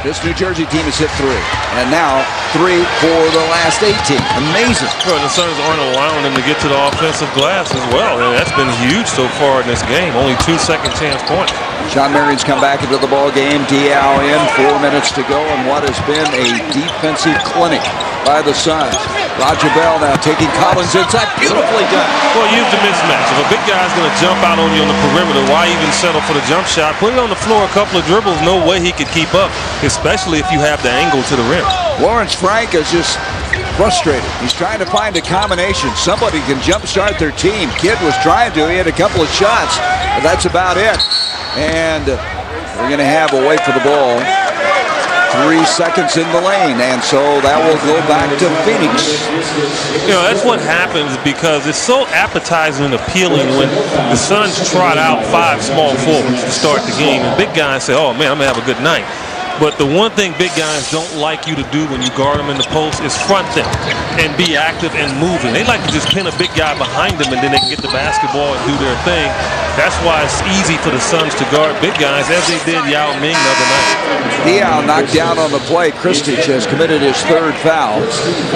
This New Jersey team has hit 3, and now 3 for the last 18. Amazing. Well, the Suns aren't allowing them to get to the offensive glass as well, and that's been huge so far in this game. Only 2 second-chance points. Sean Marion's come back into the ball game. Diao in, 4 minutes to go, and what has been a defensive clinic by the Suns. Roger Bell now taking Collins inside. Beautifully done. Well, use the mismatch. If a big guy's going to jump out on you on the perimeter, why even settle for the jump shot? Put it on the floor a couple of dribbles. No way he could keep up, especially if you have the angle to the rim. Lawrence Frank is just frustrated. He's trying to find a combination. Somebody can jumpstart their team. Kidd was trying to. He had a couple of shots, but that's about it. And we're going to have a wait for the ball. 3 seconds in the lane, and so that will go back to Phoenix. You know, that's what happens because it's so appetizing and appealing when the Suns trot out 5 small forwards to start the game, and big guys say, oh man, I'm going to have a good night. But the one thing big guys don't like you to do when you guard them in the post is front them and be active and moving. They like to just pin a big guy behind them and then they can get the basketball and do their thing. That's why it's easy for the Suns to guard big guys, as they did Yao Ming the other night. Diao knocked down on the play. Kristich has committed his 3rd foul,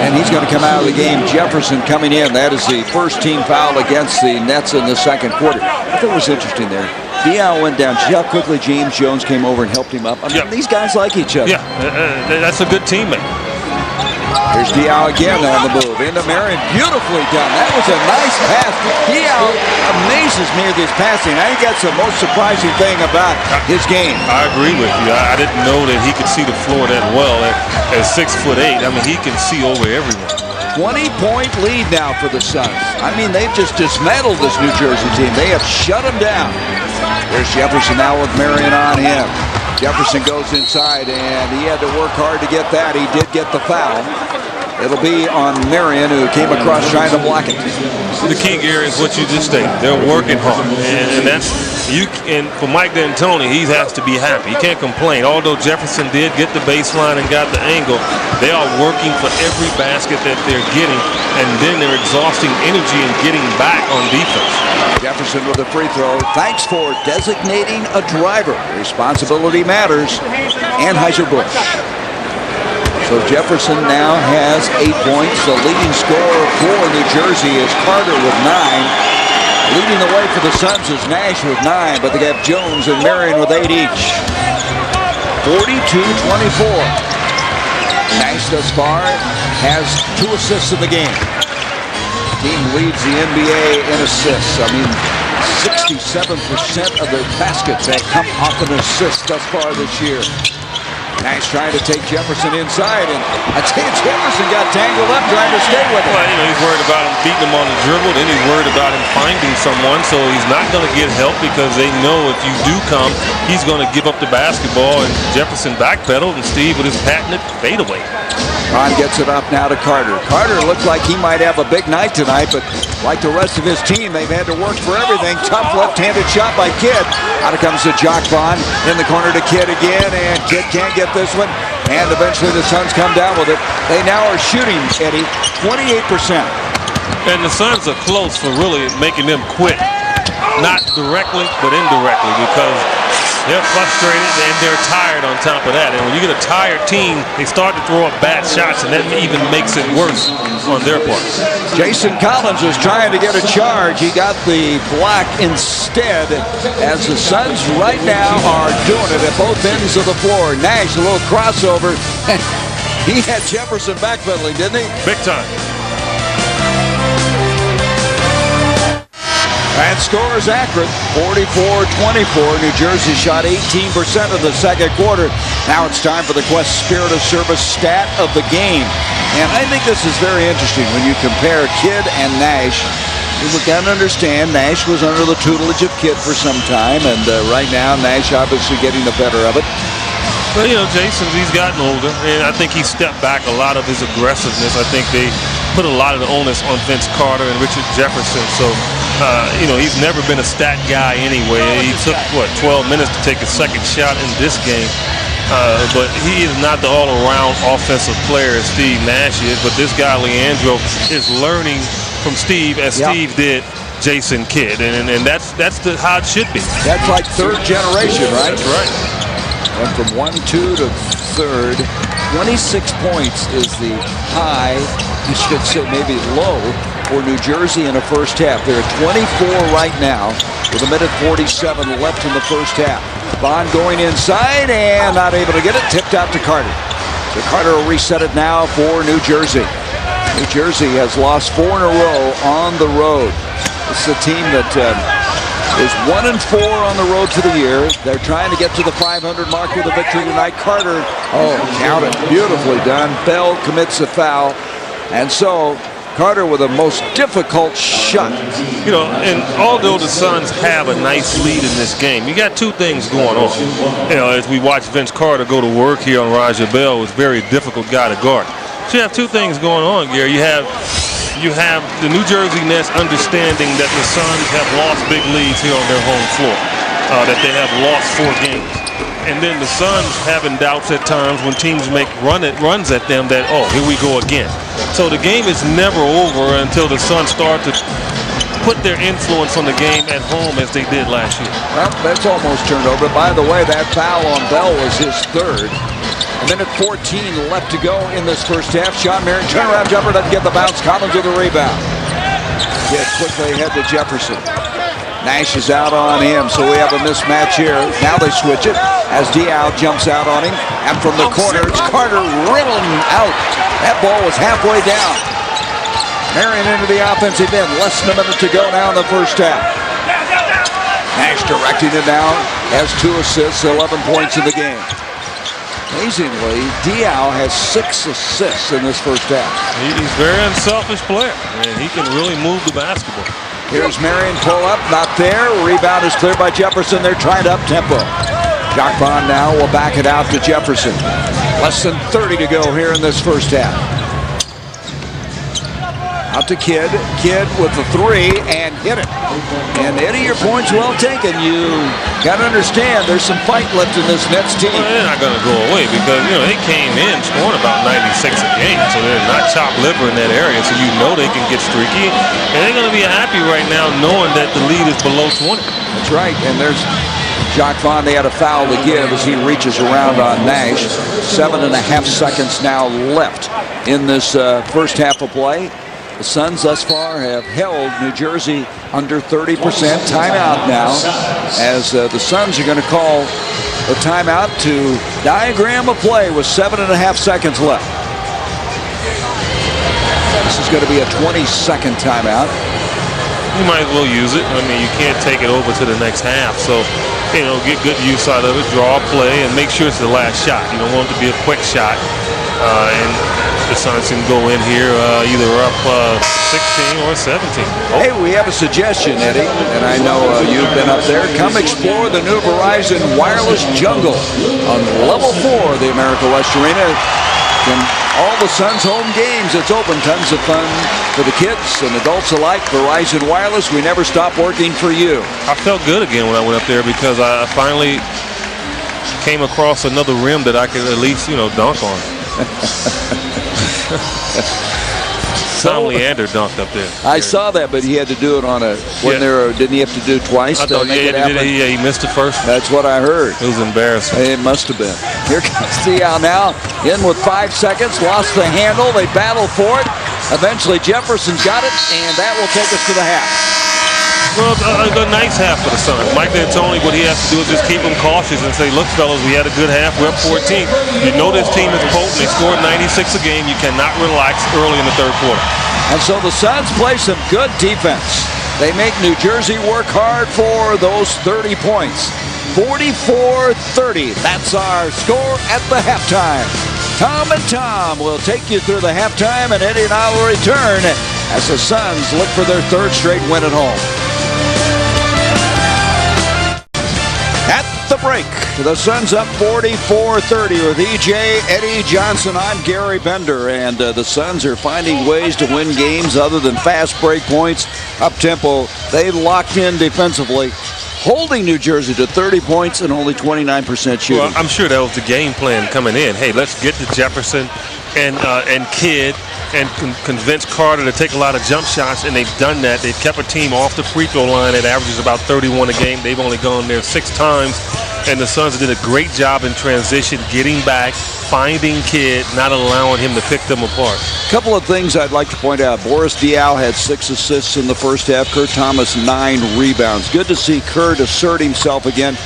and he's going to come out of the game. Jefferson coming in. That is the first team foul against the Nets in the second quarter. I thought it was interesting there. Diao went down. See how quickly James Jones came over and helped him up? I mean, these guys like each other. Yeah, that's a good teammate. Here's Diao again on the move. Into Marion. Beautifully done. That was a nice pass. Diao amazes me with his passing. I think that's the most surprising thing about his game. I agree with you. I didn't know that he could see the floor that well. At 6'8", I mean, he can see over everyone. 20-point lead now for the Suns. I mean, they've just dismantled this New Jersey team. They have shut them down. There's Jefferson now with Marion on him. Jefferson goes inside, and he had to work hard to get that. He did get the foul. It'll be on Marion, who came across trying to block it. The key, Gary, is what you just stated. They're working hard, and that's you. And for Mike D'Antoni, he has to be happy. He can't complain. Although Jefferson did get the baseline and got the angle, they are working for every basket that they're getting, and then they're exhausting energy and getting back on defense. Jefferson with a free throw. Thanks for designating a driver. Responsibility matters. Anheuser-Busch. So Jefferson now has 8 points. The leading scorer for New Jersey is Carter with 9. Leading the way for the Suns is Nash with 9, but they have Jones and Marion with 8 each. 42-24. Nash thus far has 2 assists in the game. Team leads the NBA in assists. I mean, 67% of their baskets have come off an assist thus far this year. Nash trying to take Jefferson inside, and I tell you, Jefferson got tangled up trying to stay with him. Well, you know, he's worried about him beating him on the dribble, then he's worried about him finding someone, so he's not going to get help because they know if you do come, he's going to give up the basketball, and Jefferson backpedaled, and Steve with his patented fadeaway. Ron gets it up now to Carter. Carter looks like he might have a big night tonight, but like the rest of his team, they've had to work for everything. Tough left-handed shot by Kidd. Out comes the Jock Vaughn in the corner to Kidd again, and Kidd can't get this one. And eventually the Suns come down with it. They now are shooting, Eddie, 28%. And the Suns are close for really making them quit. Not directly, but indirectly, because they're frustrated and they're tired on top of that. And when you get a tired team, they start to throw up bad shots, and that even makes it worse on their part. Jason Collins was trying to get a charge. He got the block instead, as the Suns right now are doing it at both ends of the floor. Nash, a little crossover. He had Jefferson backpedaling, didn't he? Big time. And score is accurate, 44-24. New Jersey shot 18% of the second quarter. Now it's time for the Quest Spirit of Service stat of the game. And I think this is very interesting when you compare Kidd and Nash. You got to understand, Nash was under the tutelage of Kidd for some time, and right now Nash obviously getting the better of it. But, Jason, he's gotten older, and I think he stepped back a lot of his aggressiveness. I think they put a lot of the onus on Vince Carter and Richard Jefferson. So, he's never been a stat guy anyway. He took, 12 minutes to take a second shot in this game. But he is not the all-around offensive player as Steve Nash is. But this guy, Leandro, is learning from Steve as Steve did Jason Kidd. And that's how it should be. That's like third generation, right? That's right. Went from 1-2 to third. 26 points is the high, you should say maybe low, for New Jersey in the first half. They're at 24 right now with 1:47 left in the first half. Bond going inside and not able to get it. Tipped out to Carter. So Carter will reset it now for New Jersey. New Jersey has lost 4 in a row on the road. This is a team that is 1-4 on the road for the year. They're trying to get to the 500 mark with a victory tonight. Carter, count it, beautifully done. Bell commits a foul, and so Carter with a most difficult shot. And although the Suns have a nice lead in this game, you got two things going on. As we watch Vince Carter go to work here on Raja Bell, it's a very difficult guy to guard. So you have two things going on, Gary. You have the New Jersey Nets understanding that the Suns have lost big leads here on their home floor, that they have lost 4 games. And then the Suns having doubts at times when teams make runs at them that, here we go again. So the game is never over until the Suns start to put their influence on the game at home as they did last year. Well, that's almost turned over. By the way, that foul on Bell was his third. 1:14 left to go in this first half. Sean Marion, turnaround jumper, doesn't get the bounce. Collins with the rebound. Gets quickly ahead to Jefferson. Nash is out on him, so we have a mismatch here. Now they switch it as Diaw jumps out on him. And from the corner, it's Carter riddling out. That ball was halfway down. Marion into the offensive end. Less than a minute to go now in the first half. Nash directing it now. Has 2 assists, 11 points in the game. Amazingly, Diaw has 6 assists in this first half. He's a very unselfish player, and he can really move the basketball. Here's Marion, pull up, not there. Rebound is cleared by Jefferson. They're trying to up-tempo. Jacques Bond now will back it out to Jefferson. Less than 30 to go here in this first half. Out to Kidd. Kidd with the 3 and hit it. And Eddie, your point's well taken. You got to understand there's some fight left in this Nets team. Well, they're not going to go away because, they came in scoring about 96 a game. So they're not chopped liver in that area. So they can get streaky. And they're going to be happy right now knowing that the lead is below 20. That's right. And there's Jacques Vaughn. They had a foul to give as he reaches around on Nash. 7.5 seconds now left in this first half of play. The Suns thus far have held New Jersey under 30%. Timeout now as the Suns are going to call the timeout to diagram a play with 7.5 seconds left. This is going to be a 20-second timeout. You might as well use it. You can't take it over to the next half. So, get good use out of it, draw a play, and make sure it's the last shot. You don't want it to be a quick shot. And the Suns can go in here either up 16 or 17. Hey, we have a suggestion, Eddie, and I know you've been up there. Come explore the new Verizon Wireless Jungle on level 4 of the America West Arena. And all the Suns home games, it's open. Tons of fun for the kids and adults alike. Verizon Wireless, we never stop working for you. I felt good again when I went up there because I finally came across another rim that I could at least, dunk on. Tom Leander dunked up there. I saw that, but he had to do it on a didn't he have to do it twice? I thought he missed the first one. That's what I heard. It was embarrassing. It must have been. Here comes Diaw now, in with 5 seconds, lost the handle. They battle for it. Eventually Jefferson's got it, and that will take us to the half. Well, a nice half for the Suns. Mike D'Antoni, what he has to do is just keep them cautious and say, look, fellas, we had a good half. We're up 14. You know this team is potent. They scored 96 a game. You cannot relax early in the third quarter. And so the Suns play some good defense. They make New Jersey work hard for those 30 points. 44-30. That's our score at the halftime. Tom and Tom will take you through the halftime, and Eddie and I will return as the Suns look for their 3rd straight win at home. At the break. The Suns up 44-30 with E.J. Eddie Johnson. I'm Gary Bender, and the Suns are finding ways to win games other than fast break points, up-tempo. They locked in defensively, holding New Jersey to 30 points and only 29% shooting. Well, I'm sure that was the game plan coming in. Hey, let's get to Jefferson and Kidd and convince Carter to take a lot of jump shots, and they've done that. They've kept a team off the free throw line that averages about 31 a game. They've only gone there 6 times, and the Suns did a great job in transition, getting back, finding Kidd, not allowing him to pick them apart. A couple of things I'd like to point out. Boris Diaw had 6 assists in the first half. K.Thomas, 9 rebounds. Good to see Kurt assert himself again.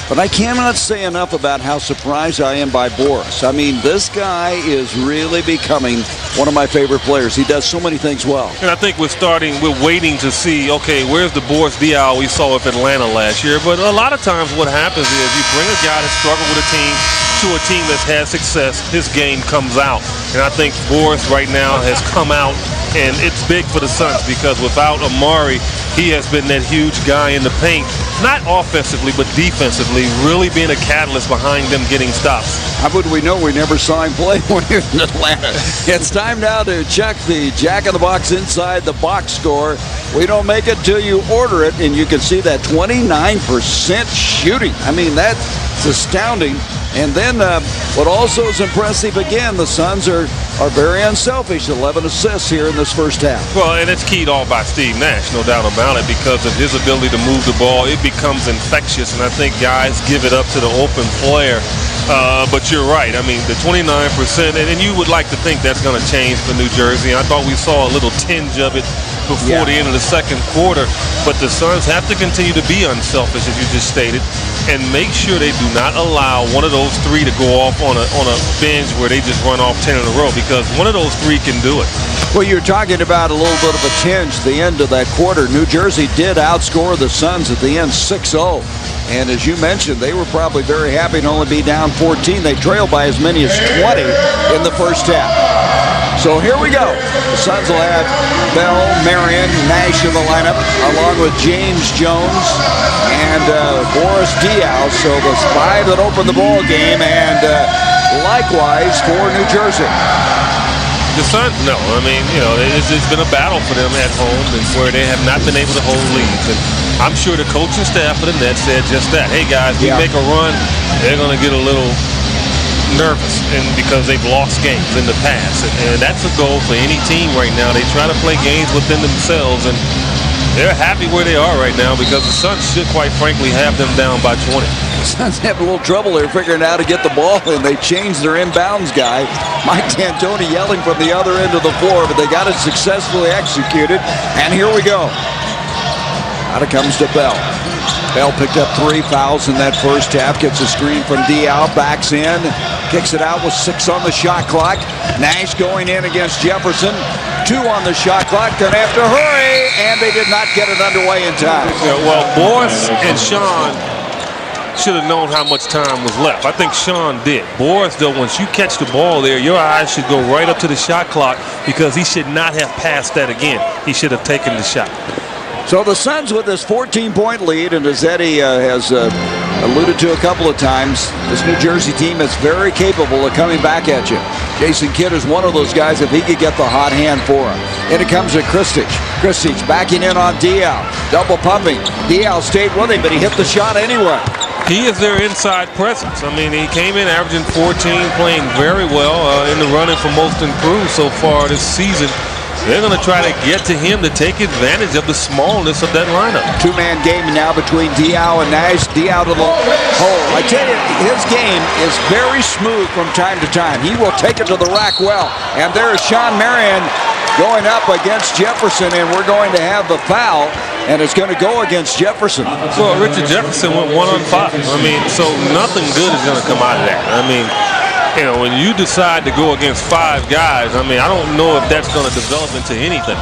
But I cannot say enough about how surprised I am by Boris. I mean, this guy is really becoming one of my favorite players. He does so many things well. And I think we're waiting to see, okay, where's the Boris Diaw we saw with Atlanta last year? But a lot of times what happens is you bring a guy that struggled with a team to a team that's had success, his game comes out. And I think Boris right now has come out, and it's big for the Suns because without Amari, he has been that huge guy in the paint, not offensively but defensively, really being a catalyst behind them getting stops. How would we know? We never saw him play when he was in Atlanta. It's time now to check the Jack-in-the-Box inside the box score. We don't make it till you order it, and you can see that 29% shooting. I mean, that's astounding. And then what also is impressive, again, the Suns are very unselfish. 11 assists here in this first half. Well, and it's keyed all by Steve Nash, no doubt about it, because of his ability to move the ball. It becomes infectious, and I think guys give it up to the open player. But you're right. I mean, the 29%, and you would like to think that's going to change for New Jersey. I thought we saw a little tinge of it before the end of the second quarter. But the Suns have to continue to be unselfish, as you just stated, and make sure they do not allow one of those 3 to go off on a binge where they just run off 10 in a row, because one of those 3 can do it. Well, you're talking about a little bit of a tinge at the end of that quarter. New Jersey did outscore the Suns at the end 6-0. And as you mentioned, they were probably very happy to only be down 14. They trailed by as many as 20 in the first half. So here we go. The Suns will have Bell, Marion, Nash in the lineup, along with James Jones and Boris Diaw. So the 5 that opened the ball game, and likewise for New Jersey. The Suns, no. I mean, you know, it's been a battle for them at home, and where they have not been able to hold leads. And I'm sure the coaching staff of the Nets said just that. Hey, guys, we make a run, they're going to get a little nervous, and because they've lost games in the past. And that's a goal for any team right now. They try to play games within themselves, and they're happy where they are right now because the Suns should, quite frankly, have them down by 20. The Suns have a little trouble here figuring out how to get the ball, and they changed their inbounds guy. Mike D'Antoni yelling from the other end of the floor, but they got it successfully executed. And here we go. Out it comes to Bell. Bell picked up 3 fouls in that first half, gets a screen from Diaw, backs in, kicks it out with 6 on the shot clock. Nash going in against Jefferson. 2 on the shot clock, gonna have to hurry, and they did not get it underway in time. Yeah, well, Boris and Sean should have known how much time was left. I think Sean did. Boris, though, once you catch the ball there, your eyes should go right up to the shot clock because he should not have passed that again. He should have taken the shot. So the Suns with this 14-point lead, and as Eddie has alluded to a couple of times, this New Jersey team is very capable of coming back at you. Jason Kidd is one of those guys if he could get the hot hand for him. And it comes to Kristich. Kristich backing in on Diaw. Double pumping. Diaw stayed with him, but he hit the shot anyway. He is their inside presence. I mean, he came in averaging 14, playing very well in the running for most improved so far this season. They're going to try to get to him to take advantage of the smallness of that lineup. 2-man game now between Diaw and Nash. Diaw to the hole. I tell you, his game is very smooth from time to time. He will take it to the rack well. And there is Sean Marion going up against Jefferson, and we're going to have the foul, and it's going to go against Jefferson. Well, Richard Jefferson went 1 on 5. I mean, so nothing good is going to come out of that. I mean, you know, when you decide to go against 5 guys, I mean, I don't know if that's going to develop into anything.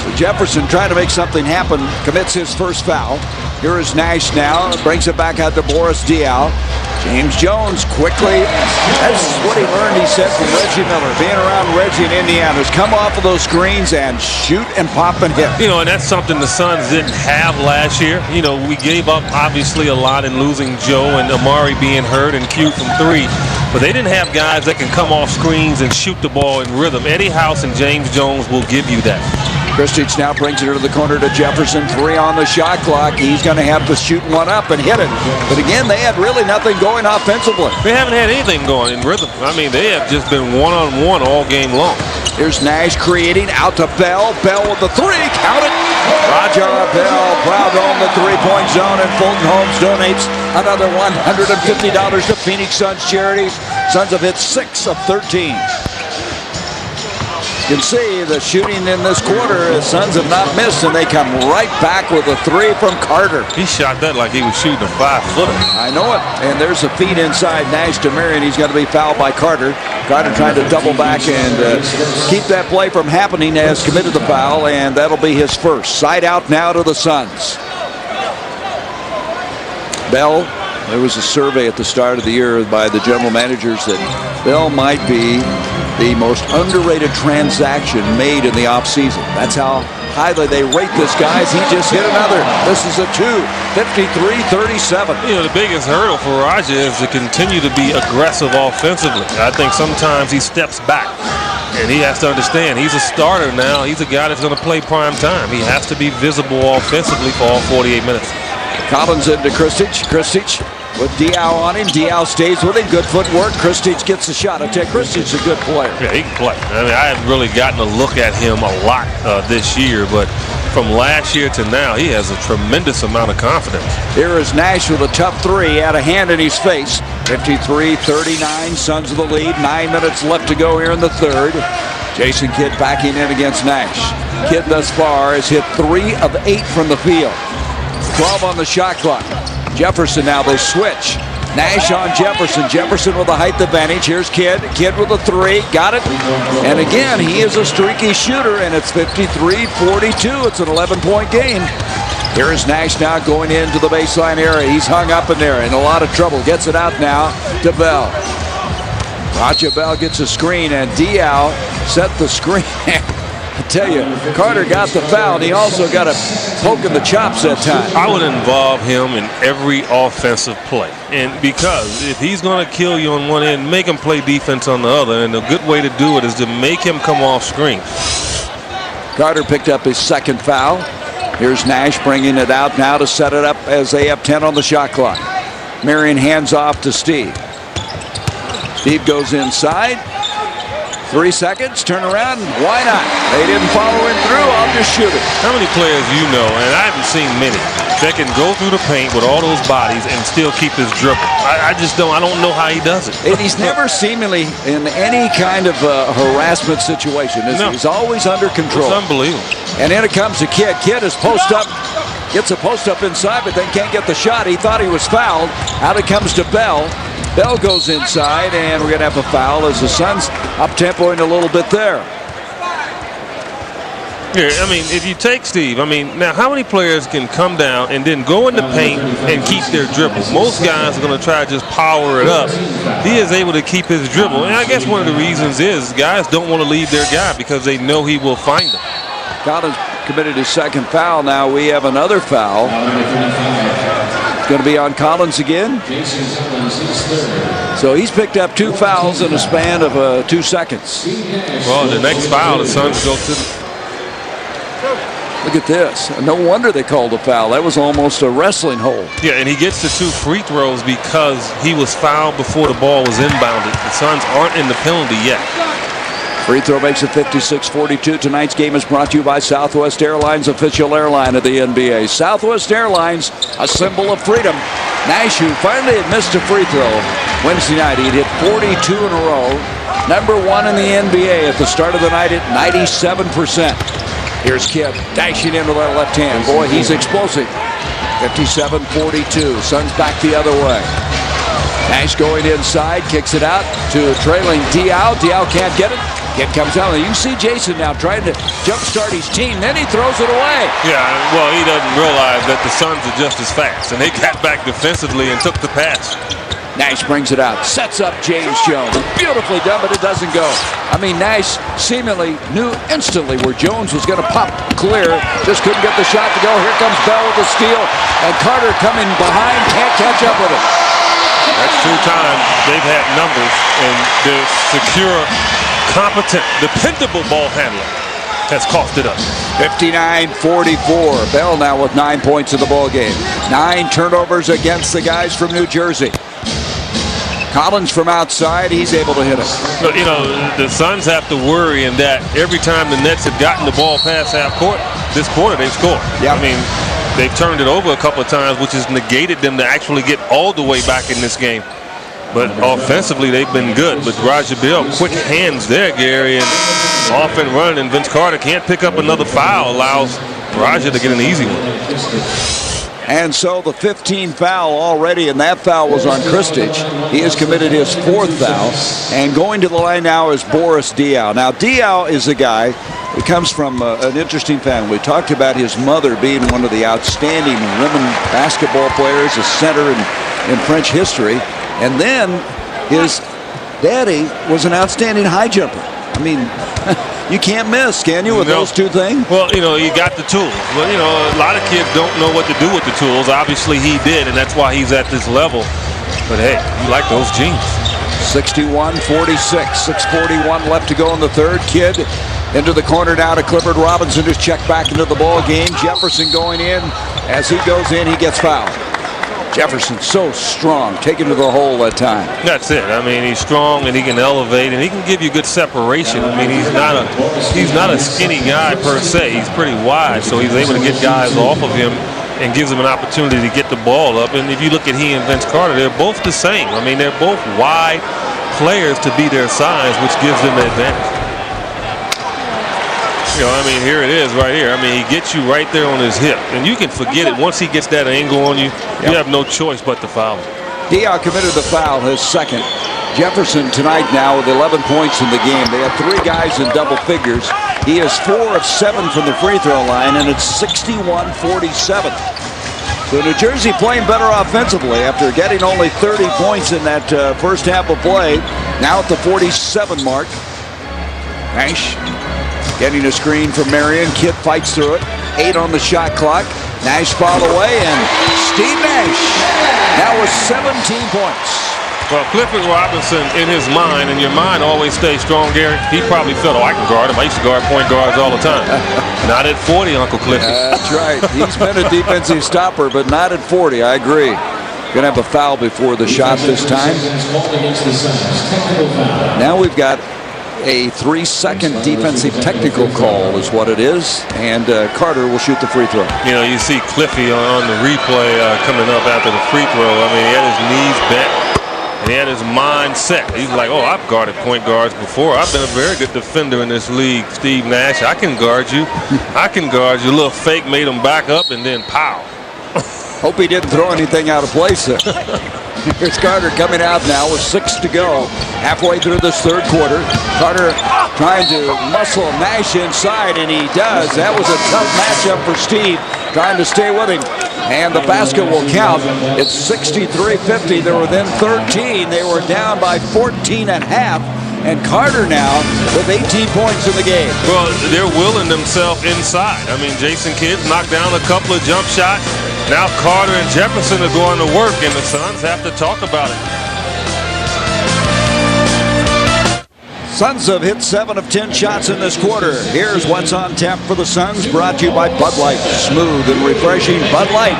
So Jefferson trying to make something happen, commits his first foul. Here is Nash now, brings it back out to Boris Diaw. James Jones quickly. That's what he learned, he said, from Reggie Miller. Being around Reggie in Indiana. Has come off of those screens and shoot and pop and hit. You know, and that's something the Suns didn't have last year. You know, we gave up obviously a lot in losing Joe and Amari being hurt and Q from 3. But they didn't have guys that can come off screens and shoot the ball in rhythm. Eddie House and James Jones will give you that. Kristich now brings it to the corner to Jefferson. 3 on the shot clock. He's going to have to shoot one up and hit it. But again, they had really nothing going offensively. They haven't had anything going in rhythm. I mean, they have just been one-on-one all game long. Here's Nash creating out to Bell. Bell with the 3. Count it. Roger Bell proud to own the three-point zone, and Fulton Holmes donates another $150 to Phoenix Suns charities. Suns have hit 6 of 13. You can see the shooting in this quarter. The Suns have not missed, and they come right back with a 3 from Carter. He shot that like he was shooting a 5-footer. I know it. And there's a feed inside Nash to Marion. He's going to be fouled by Carter. Carter trying to double back and keep that play from happening, as committed the foul, and that'll be his first. Side out now to the Suns. Bell. There was a survey at the start of the year by the general managers that Bell might be the most underrated transaction made in the offseason. That's how highly they rate this guy. As he just hit another. This is a 2, 53-37. You know, the biggest hurdle for Raja is to continue to be aggressive offensively. I think sometimes he steps back, and he has to understand he's a starter now. He's a guy that's going to play prime time. He has to be visible offensively for all 48 minutes. Collins into Kristich. Kristich with Diaw on him. Diaw stays with him. Good footwork. Kristich gets the shot. I tell you, Kristich is a good player. Yeah, he can play. I mean, I haven't really gotten a look at him a lot this year, but from last year to now, he has a tremendous amount of confidence. Here is Nash with a tough 3. Had a hand in his face. 53-39. Suns of the lead. 9 minutes left to go here in the third. Jason Kidd backing in against Nash. Kidd thus far has hit 3 of 8 from the field. 12 on the shot clock. Jefferson now, they switch. Nash on Jefferson. Jefferson with a height advantage. Here's Kidd. Kidd with a 3. Got it. And again, he is a streaky shooter, and it's 53-42. It's an 11-point game. Here is Nash now going into the baseline area. He's hung up in there in a lot of trouble. Gets it out now to Bell. Raja Bell gets a screen, and Diaw set the screen. I tell you, Carter got the foul, and he also got a poke in the chops that time. I would involve him in every offensive play. And because if he's going to kill you on one end, make him play defense on the other. And a good way to do it is to make him come off screen. Carter picked up his second foul. Here's Nash bringing it out now to set it up as they have 10 on the shot clock. Marion hands off to Steve. Steve goes inside. 3 seconds, turn around, why not? They didn't follow him through, I'll just shoot it. How many players you know, and I haven't seen many, that can go through the paint with all those bodies and still keep his dribble? I don't know how he does it. And he's never seemingly in any kind of harassment situation, is he? He's always under control. It's unbelievable. And then it comes to Kidd. Kidd is post up, gets a post up inside, but then can't get the shot. He thought he was fouled. Out it comes to Bell. Bell goes inside, and we're going to have a foul as the Suns up-tempoing a little bit there. Here, I mean, if you take Steve, I mean, now how many players can come down and then go in the paint and keep their dribble? Most guys are going to try to just power it up. He is able to keep his dribble, and I guess one of the reasons is guys don't want to leave their guy because they know he will find them. Collins committed his second foul. Now we have another foul. Going to be on Collins again. So he's picked up 2 fouls in a span of 2 seconds. Well, the next foul, the Suns go to. Look at this. No wonder they called a foul. That was almost a wrestling hold. Yeah, and he gets the 2 free throws because he was fouled before the ball was inbounded. The Suns aren't in the penalty yet. Free throw makes it 56-42. Tonight's game is brought to you by Southwest Airlines, official airline of the NBA. Southwest Airlines, a symbol of freedom. Nash, who finally had missed a free throw Wednesday night. He'd hit 42 in a row. Number 1 in the NBA at the start of the night at 97%. Here's Kidd dashing into that left hand. Boy, he's explosive. 57-42. Suns back the other way. Nash going inside, kicks it out to trailing Diaw. Diaw can't get it. Kidd comes out. You can see Jason now trying to jumpstart his team. Then he throws it away. Yeah, well, he doesn't realize that the Suns are just as fast. And they got back defensively and took the pass. Nash brings it out, sets up James Jones. Beautifully done, but it doesn't go. I mean, Nash seemingly knew instantly where Jones was going to pop clear. Just couldn't get the shot to go. Here comes Bell with the steal, and Carter coming behind, can't catch up with it. That's 2 times they've had numbers, and the secure, competent, dependable ball handler has costed us. 59-44. Bell now with 9 points in the ball game. 9 turnovers against the guys from New Jersey. Collins from outside, he's able to hit it. You know, the Suns have to worry in that every time the Nets have gotten the ball past half court, this quarter they've scored. Yep. I mean, they've turned it over a couple of times, which has negated them to actually get all the way back in this game. But offensively, they've been good. But Raja Bell, quick hands there, Gary, and off and run. And Vince Carter can't pick up another foul, allows Raja to get an easy one. And so the 15th foul already, and that foul was on Kristich. He has committed his 4th foul. And going to the line now is Boris Diaw. Now, Diaw is a guy who comes from an interesting family. We talked about his mother being one of the outstanding women basketball players, a center in French history. And then his daddy was an outstanding high jumper. I mean, you can't miss, can you, with those 2 things? Well, you know, you got the tools. Well, you know, a lot of kids don't know what to do with the tools. Obviously, he did, and that's why he's at this level. But, hey, you like those jeans. 61-46, 6:41 left to go in the third. Kidd into the corner now to Clifford Robinson, who's checked back into the ball game. Jefferson going in. As he goes in, he gets fouled. Jefferson so strong, taken to the hole at time. That's it. I mean, he's strong and he can elevate and he can give you good separation. I mean, he's not a skinny guy per se. He's pretty wide, so he's able to get guys off of him and gives them an opportunity to get the ball up. And if you look at he and Vince Carter, they're both the same. I mean, they're both wide players to be their size, which gives them an advantage. You know, I mean, here it is right here. I mean, he gets you right there on his hip. And you can forget it. Once he gets that angle on you, you have no choice but to foul him. Diaw committed the foul, his 2nd. Jefferson tonight now with 11 points in the game. They have 3 guys in double figures. He is 4 of 7 from the free throw line, and it's 61-47. So New Jersey playing better offensively after getting only 30 points in that first half of play. Now at the 47 mark. Nash getting a screen from Marion. Kidd fights through it. 8 on the shot clock. Nash fouled away, and Steve Nash now with 17 points. Well, Clifford Robinson, in his mind, and your mind always stays strong, Gary, he probably felt, oh, I can guard him. I used to guard point guards all the time. Not at 40, Uncle Clifford. That's right. He's been a defensive stopper, but not at 40. I agree. Going to have a foul before the shot this time. Now we've got a 3-second defensive technical call is what it is, and Carter will shoot the free throw. You know, you see Cliffy on the replay coming up after the free throw. I mean, he had his knees bent, and he had his mind set. He's like, oh, I've guarded point guards before. I've been a very good defender in this league, Steve Nash. I can guard you. I can guard you. A little fake made him back up, and then pow. Hope he didn't throw anything out of place there. Here's Carter coming out now with 6 to go. Halfway through this third quarter. Carter trying to muscle Nash inside, and he does. That was a tough matchup for Steve, trying to stay with him. And the basket will count. It's 63-50. They're within 13. They were down by 14 at half. And Carter now with 18 points in the game. Well, they're willing themselves inside. I mean, Jason Kidd's knocked down a couple of jump shots. Now Carter and Jefferson are going to work, and the Suns have to talk about it. Suns have hit 7 of 10 shots in this quarter. Here's what's on tap for the Suns, brought to you by Bud Light. Smooth and refreshing Bud Light.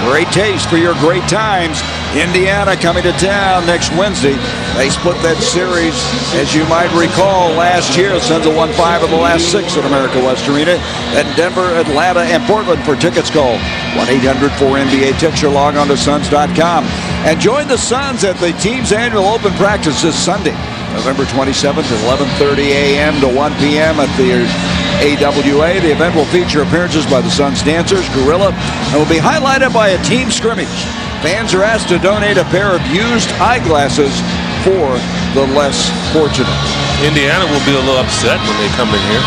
Great taste for your great times. Indiana coming to town next Wednesday. They split that series, as you might recall, last year. The Suns have won 5 of the last 6 at America West Arena. At Denver, Atlanta, and Portland. For tickets, call 1-800-4NBA-TICKS or log on to Suns.com. And join the Suns at the team's annual open practice this Sunday, November 27th at 11:30 a.m. to 1 p.m. at the AWA. The event will feature appearances by the Suns dancers, Gorilla, and will be highlighted by a team scrimmage. Fans are asked to donate a pair of used eyeglasses for the less fortunate. Indiana will be a little upset when they come in here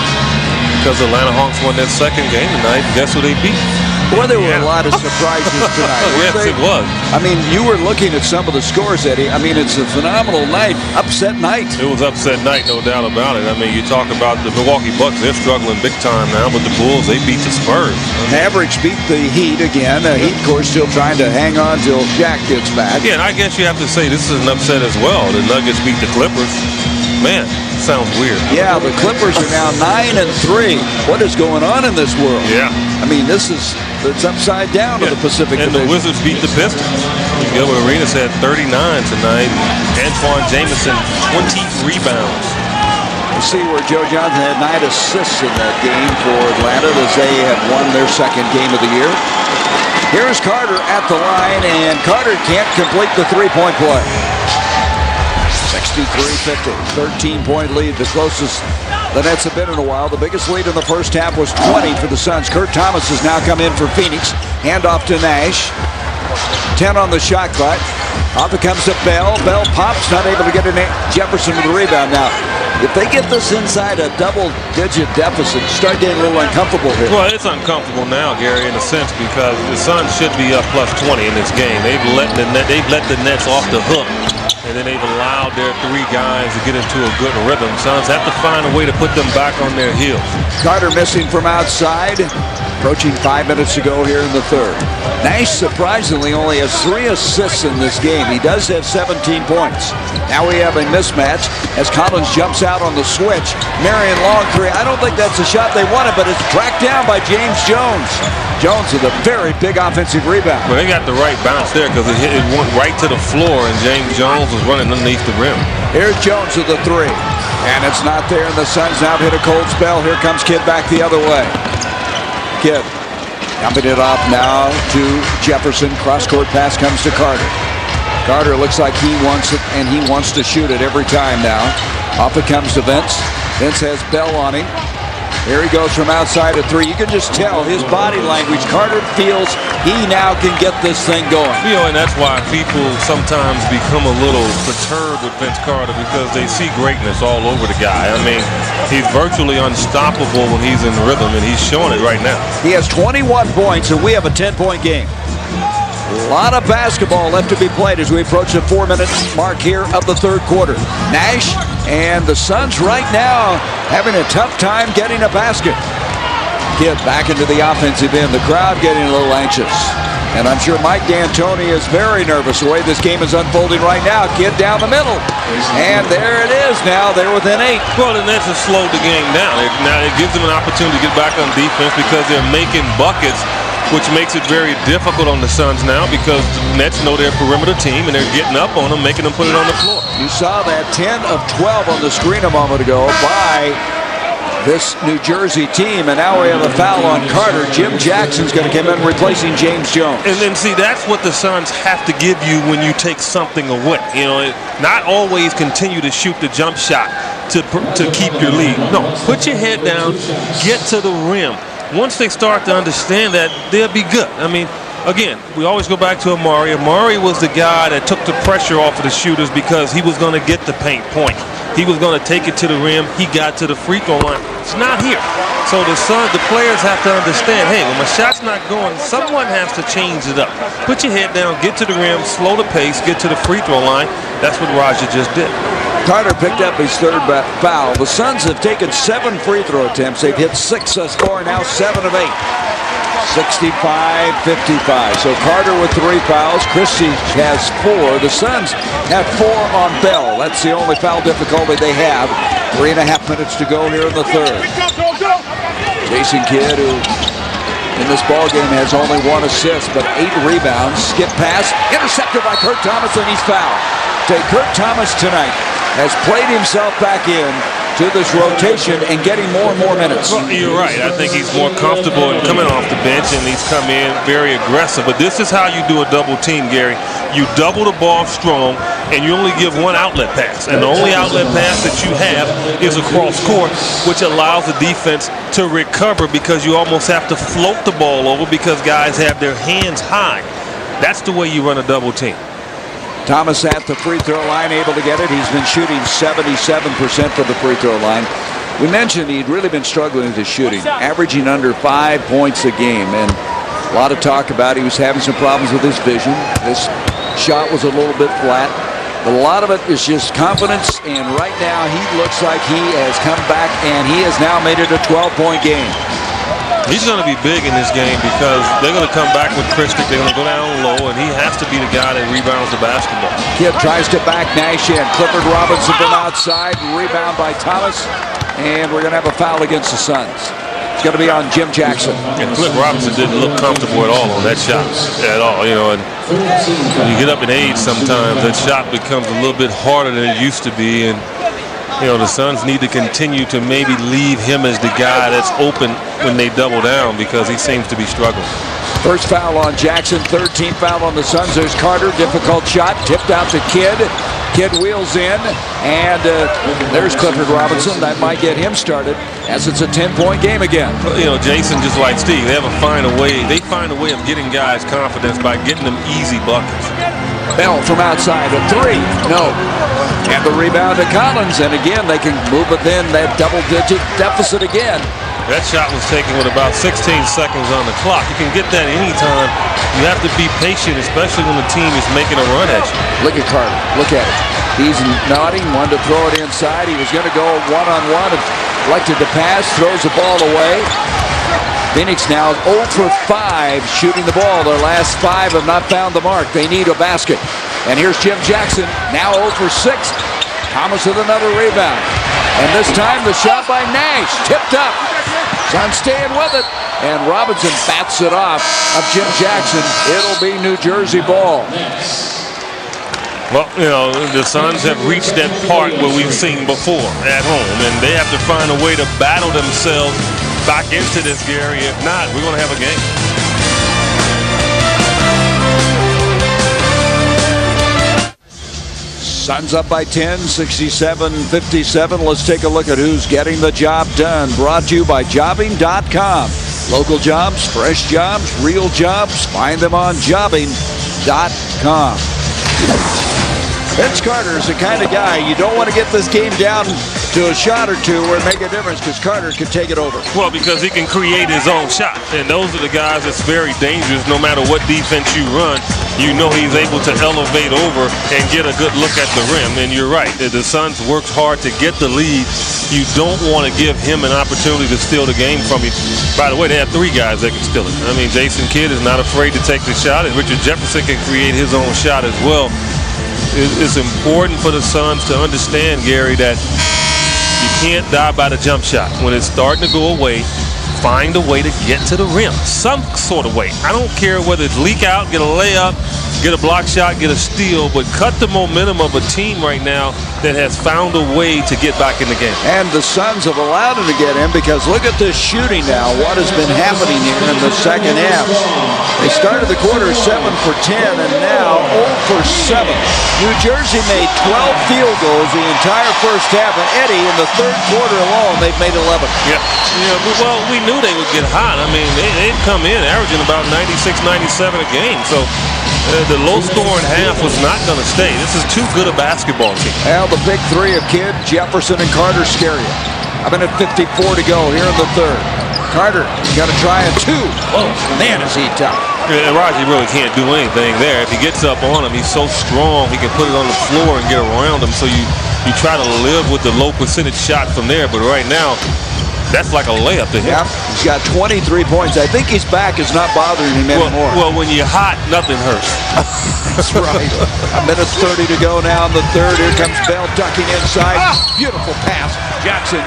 because Atlanta Hawks won that second game tonight. Guess who they beat? Boy, there were a lot of surprises tonight. Yes, it was. I mean, you were looking at some of the scores, Eddie. I mean, it's a phenomenal night, upset night. It was upset night, no doubt about it. I mean, you talk about the Milwaukee Bucks, they're struggling big time now, but the Bulls, they beat the Spurs. Mavericks beat the Heat again. Heat, of course, still trying to hang on till Shaq gets back. Yeah, and I guess you have to say this is an upset as well. The Nuggets beat the Clippers. Man, sounds weird. Yeah, the Clippers are now 9-3. What is going on in this world? Yeah. I mean, it's upside down to the Pacific and Division. The Wizards beat the Pistons. Gilbert Arenas had 39 tonight. Antoine Jameson, 20 rebounds. You see where Joe Johnson had 9 assists in that game for Atlanta as they had won their second game of the year. Here's Carter at the line, and Carter can't complete the three-point play. 63-50, 13-point lead, the closest the Nets have been in a while. The biggest lead in the first half was 20 for the Suns. Kurt Thomas has now come in for Phoenix. Handoff to Nash. 10 on the shot clock. Off it comes to Bell. Bell pops, not able to get in. Jefferson with the rebound. Now, if they get this inside a double-digit deficit, start getting a little uncomfortable here. Well, it's uncomfortable now, Gary, in a sense, because the Suns should be up plus 20 in this game. They've let the Nets off the hook, and then they've allowed their three guys to get into a good rhythm. Suns have to find a way to put them back on their heels. Carter missing from outside. Approaching 5 minutes to go here in the third. Nash surprisingly only has 3 assists in this game. He does have 17 points. Now we have a mismatch as Collins jumps out on the switch. Marion long three. I don't think that's the shot they wanted, but it's tracked down by James Jones. Jones with a very big offensive rebound. Well, they got the right bounce there because it went right to the floor, and James Jones was running underneath the rim. Here's Jones with the three. And it's not there, and the Suns now hit a cold spell. Here comes Kidd back the other way. Kidd dumping it off now to Jefferson. Cross-court pass comes to Carter. Carter looks like he wants it, and he wants to shoot it every time now. Off it comes to Vince. Vince has Bell on him. Here he goes from outside of three. You can just tell his body language. Carter feels he now can get this thing going. You know, and that's why people sometimes become a little perturbed with Vince Carter because they see greatness all over the guy. I mean, he's virtually unstoppable when he's in rhythm, and he's showing it right now. He has 21 points, and we have a 10-point game. A lot of basketball left to be played as we approach the 4-minute mark here of the third quarter. Nash and the Suns right now having a tough time getting a basket. Kidd back into the offensive end. The crowd getting a little anxious. And I'm sure Mike D'Antoni is very nervous the way this game is unfolding right now. Kidd down the middle. And there it is now. They're within 8. Well, the Nets have slowed the game down. Now it gives them an opportunity to get back on defense because they're making buckets, which makes it very difficult on the Suns now because the Nets know their perimeter team and they're getting up on them, making them put it on the floor. You saw that 10 of 12 on the screen a moment ago by this New Jersey team, and now we have a foul on Carter. Jim Jackson's going to come in replacing James Jones. And then, see, that's what the Suns have to give you when you take something away. You know, not always continue to shoot the jump shot to keep your lead. No, put your head down, get to the rim. Once they start to understand that, they'll be good. I mean, again, we always go back to Amari. Amari was the guy that took the pressure off of the shooters because he was going to get the paint point. He was going to take it to the rim. He got to the free throw line. It's not here. So the players have to understand, hey, when my shot's not going, someone has to change it up. Put your head down, get to the rim, slow the pace, get to the free throw line. That's what Roger just did. Carter picked up his third foul. The Suns have taken 7 free throw attempts. They've hit 6 thus far, now 7 of 8. 65-55. So Carter with 3 fouls. Christie has 4. The Suns have 4 on Bell. That's the only foul difficulty they have. 3.5 minutes to go here in the third. Jason Kidd, who in this ballgame has only 1 assist, but 8 rebounds. Skip pass, intercepted by Kurt Thomas, and he's fouled. Kurt Thomas tonight has played himself back in to this rotation and getting more and more minutes. Well, you're right. I think he's more comfortable in coming off the bench, and he's come in very aggressive. But this is how you do a double team, Gary. You double the ball strong, and you only give 1 outlet pass. And the only outlet pass that you have is across court, which allows the defense to recover because you almost have to float the ball over because guys have their hands high. That's the way you run a double team. Thomas at the free throw line, able to get it. He's been shooting 77% from the free throw line. We mentioned he'd really been struggling with his shooting, averaging under 5 points a game. And A lot of talk about he was having some problems with his vision. This shot was a little bit flat. But a lot of it is just confidence, and right now he looks like he has come back, and he has now made it a 12-point game. He's going to be big in this game because they're going to come back with Christick. They're going to go down low, and he has to be the guy that rebounds the basketball. Kidd tries to back Nash in. Clifford Robinson from outside. Rebound by Thomas. And we're going to have a foul against the Suns. It's going to be on Jim Jackson. And Cliff Robinson didn't look comfortable at all on that shot. At all, you know. And when you get up in age sometimes, that shot becomes a little bit harder than it used to be. And you know, the Suns need to continue to maybe leave him as the guy that's open when they double down because he seems to be struggling. First foul on Jackson, 13th foul on the Suns. There's Carter, difficult shot, tipped out to Kidd. Kidd wheels in, and there's Clifford Robinson. That might get him started as it's a 10-point game again. You know, Jason, just like Steve, they find a way of getting guys confidence by getting them easy buckets. Bell from outside, a three, no. And the rebound to Collins, and again, they can move within that double-digit deficit again. That shot was taken with about 16 seconds on the clock. You can get that anytime. You have to be patient, especially when the team is making a run at you. Look at Carter. Look at it. He's nodding, wanted to throw it inside. He was going to go one-on-one, elected to pass, throws the ball away. Phoenix now 0 for 5 shooting the ball. Their last 5 have not found the mark. They need a basket. And here's Jim Jackson, now 0 for 6. Thomas with another rebound. And this time the shot by Nash, tipped up. Suns staying with it. And Robinson bats it off of Jim Jackson. It'll be New Jersey ball. Well, you know, the Suns have reached that part where we've seen before at home. And they have to find a way to battle themselves back into this, Gary. If not, we're going to have a game. Suns up by 10, 67-57. Let's take a look at who's getting the job done. Brought to you by jobbing.com. Local jobs, fresh jobs, real jobs. Find them on jobbing.com. Vince Carter is the kind of guy you don't want to get this game down to a shot or two where it make a difference because Carter can take it over. Well, because he can create his own shot. And those are the guys that's very dangerous. No matter what defense you run, you know he's able to elevate over and get a good look at the rim. And you're right. The Suns worked hard to get the lead. You don't want to give him an opportunity to steal the game from you. By the way, they have 3 guys that can steal it. I mean, Jason Kidd is not afraid to take the shot, and Richard Jefferson can create his own shot as well. It's important for the Suns to understand, Gary, that you can't die by the jump shot. When it's starting to go away, find a way to get to the rim. Some sort of way. I don't care whether it's leak out, get a layup, get a block shot, get a steal, but cut the momentum of a team right now that has found a way to get back in the game. And the Suns have allowed him to get in because look at this shooting now, what has been happening here in the second half. They started the quarter 7 for 10 and now 0 for 7. New Jersey made 12 field goals the entire first half, and Eddie, in the third quarter alone, they've made 11. Yeah, well, we knew they would get hot. I mean, they'd come in averaging about 96, 97 a game, so the low scoring half was not going to stay. This is too good a basketball team. Well, the big 3 of Kidd, Jefferson, and Carter scare you. I've been at 54 to go here in the third. Carter, you got to try a 2. Oh, man, is he tough. And Raji really can't do anything there. If he gets up on him, he's so strong, he can put it on the floor and get around him. So you try to live with the low percentage shot from there. But right now, that's like a layup to him. Yeah, he's got 23 points. I think his back is not bothering him anymore. Well, when you're hot, nothing hurts. That's right. A minute 30 to go now in the third. Here comes Bell ducking inside. Beautiful pass. Jackson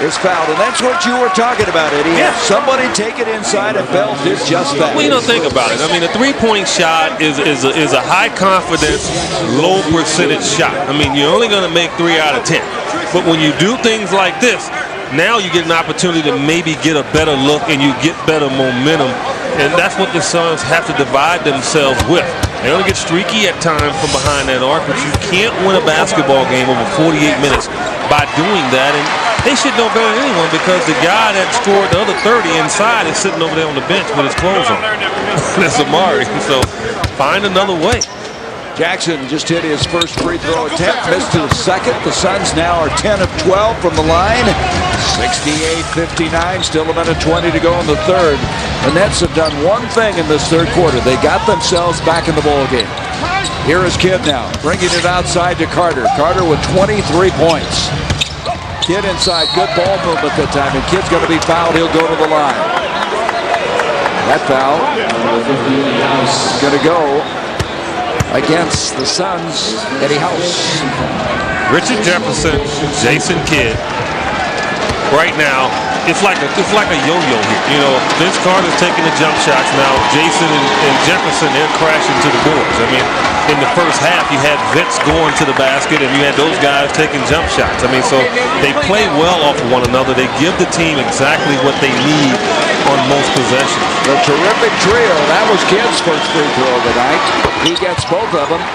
is fouled. And that's what you were talking about, Eddie. Yeah. Somebody take it inside, and Bell did just that. Well, you don't think about it. I mean, a three-point shot is a high-confidence, low-percentage shot. I mean, you're only going to make 3 out of 10. But when you do things like this, now you get an opportunity to maybe get a better look and you get better momentum. And that's what the Suns have to divide themselves with. They're going to get streaky at times from behind that arc, but you can't win a basketball game over 48 minutes by doing that. And they should know better than anyone because the guy that scored the other 30 inside is sitting over there on the bench with his clothes on. That's Amari. So find another way. Jackson just hit his first free throw attempt, missed his second. The Suns now are 10 of 12 from the line. 68-59, still a minute 20 to go in the third. The Nets have done one thing in this third quarter. They got themselves back in the ball game. Here is Kidd now, bringing it outside to Carter. Carter with 23 points. Kidd inside, good ball movement that time, and Kidd's going to be fouled. He'll go to the line. That foul is going to go against the Suns, Eddie House. Richard Jefferson, Jason Kidd. Right now, it's like a yo-yo here. You know, Vince Carter's taking the jump shots now. Jason and Jefferson, they're crashing to the boards. I mean, in the first half, you had Vince going to the basket, and you had those guys taking jump shots. I mean, so they play well off of one another. They give the team exactly what they need on most possessions. The terrific trio. That was Kidd's first free throw of the night. He gets both of them.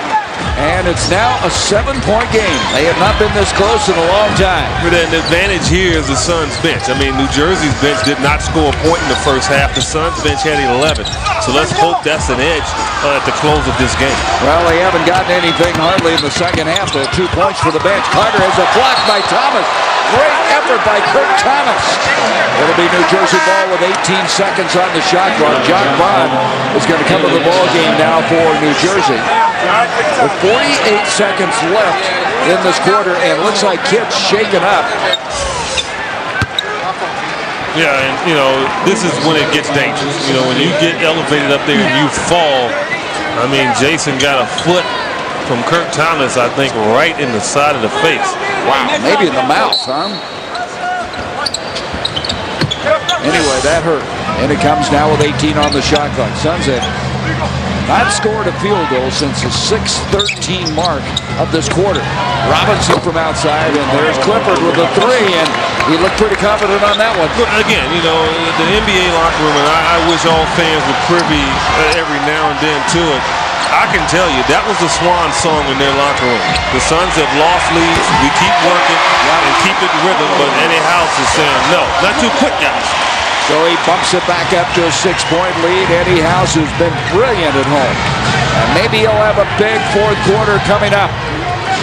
And it's now a 7-point game. They have not been this close in a long time. But an advantage here is the Suns bench. I mean, New Jersey's bench did not score a point in the first half. The Suns bench had 11. So let's hope that's an edge at the close of this game. Well, they haven't gotten anything hardly in the second half. They have 2 points for the bench. Carter has a block by Thomas. Great effort by K.Thomas. It'll be New Jersey ball with 18 seconds on the shot clock. John Bond is going to come to the ball game now for New Jersey. With 48 seconds left in this quarter, and it looks like Kidd's shaken up. Yeah, and, you know, this is when it gets dangerous. You know, when you get elevated up there and you fall, I mean, Jason got a foot from K.Thomas, I think, right in the side of the face. Wow, maybe in the mouth, huh? Anyway, that hurt. And it comes now with 18 on the shot clock. Suns have not scored a field goal since the 6:13 mark of this quarter. Robinson from outside, and there's Clifford with a 3, and he looked pretty confident on that one. But again, you know, the NBA locker room, and I wish all fans were privy every now and then to it. I can tell you, that was the swan song in their locker room. The Suns have lost leads. We keep working and keep it in rhythm, but Eddie House is saying, no, not too quick, guys. So he bumps it back up to a 6-point lead. Eddie House, who's been brilliant at home. And maybe he'll have a big fourth quarter coming up.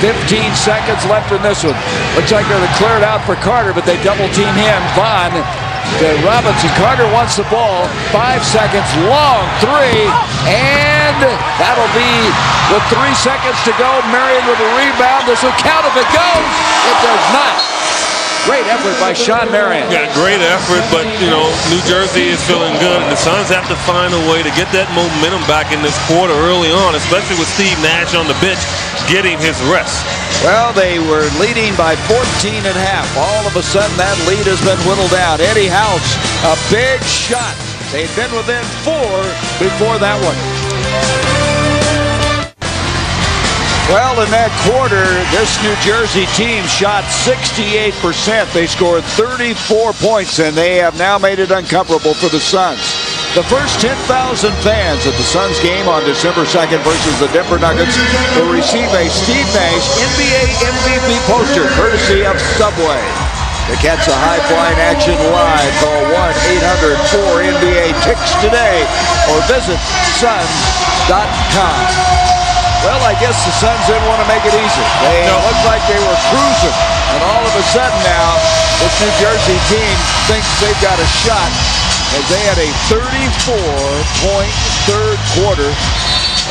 15 seconds left in this one. Looks like they're cleared out for Carter, but they double team him. Vaughn to Robinson. Carter wants the ball. 5 seconds long. 3. And that'll be with 3 seconds to go. Marion with a rebound. This will count if it goes. It does not. Great effort by Sean Marion. Yeah, great effort, but, you know, New Jersey is feeling good, and the Suns have to find a way to get that momentum back in this quarter early on, especially with Steve Nash on the bench getting his rest. Well, they were leading by 14 and a half. All of a sudden, that lead has been whittled down. Eddie House, a big shot. They'd been within 4 before that one. Well, in that quarter, this New Jersey team shot 68%. They scored 34 points, and they have now made it uncomfortable for the Suns. The first 10,000 fans at the Suns game on December 2nd versus the Denver Nuggets will receive a Steve Nash NBA MVP poster, courtesy of Subway. To catch the high-flying action live, call 1-800-4NBA-TICKS today or visit Suns.com. Well, I guess the Suns didn't want to make it easy. They looked like they were cruising. And all of a sudden now, this New Jersey team thinks they've got a shot as they had a 34-point third quarter.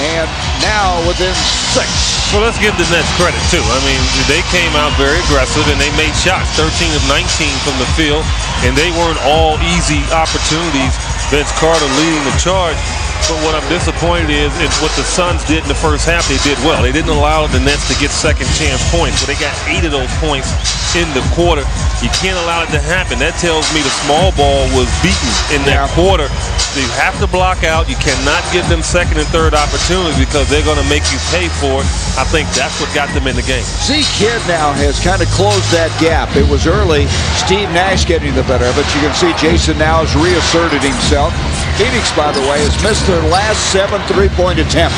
And now within 6. Well, let's give the Nets credit, too. I mean, they came out very aggressive, and they made shots, 13 of 19 from the field. And they weren't all easy opportunities. Vince Carter leading the charge. But what I'm disappointed is what the Suns did in the first half. They did well. They didn't allow the Nets to get second chance points, but they got 8 of those points in the quarter. You can't allow it to happen. That tells me the small ball was beaten in that quarter. So you have to block out. You cannot give them second and third opportunities because they're going to make you pay for it. I think that's what got them in the game. Kidd now has kind of closed that gap. It was early. Steve Nash getting the better of it. You can see Jason now has reasserted himself. Phoenix, by the way, has missed their last 7 3-point attempts.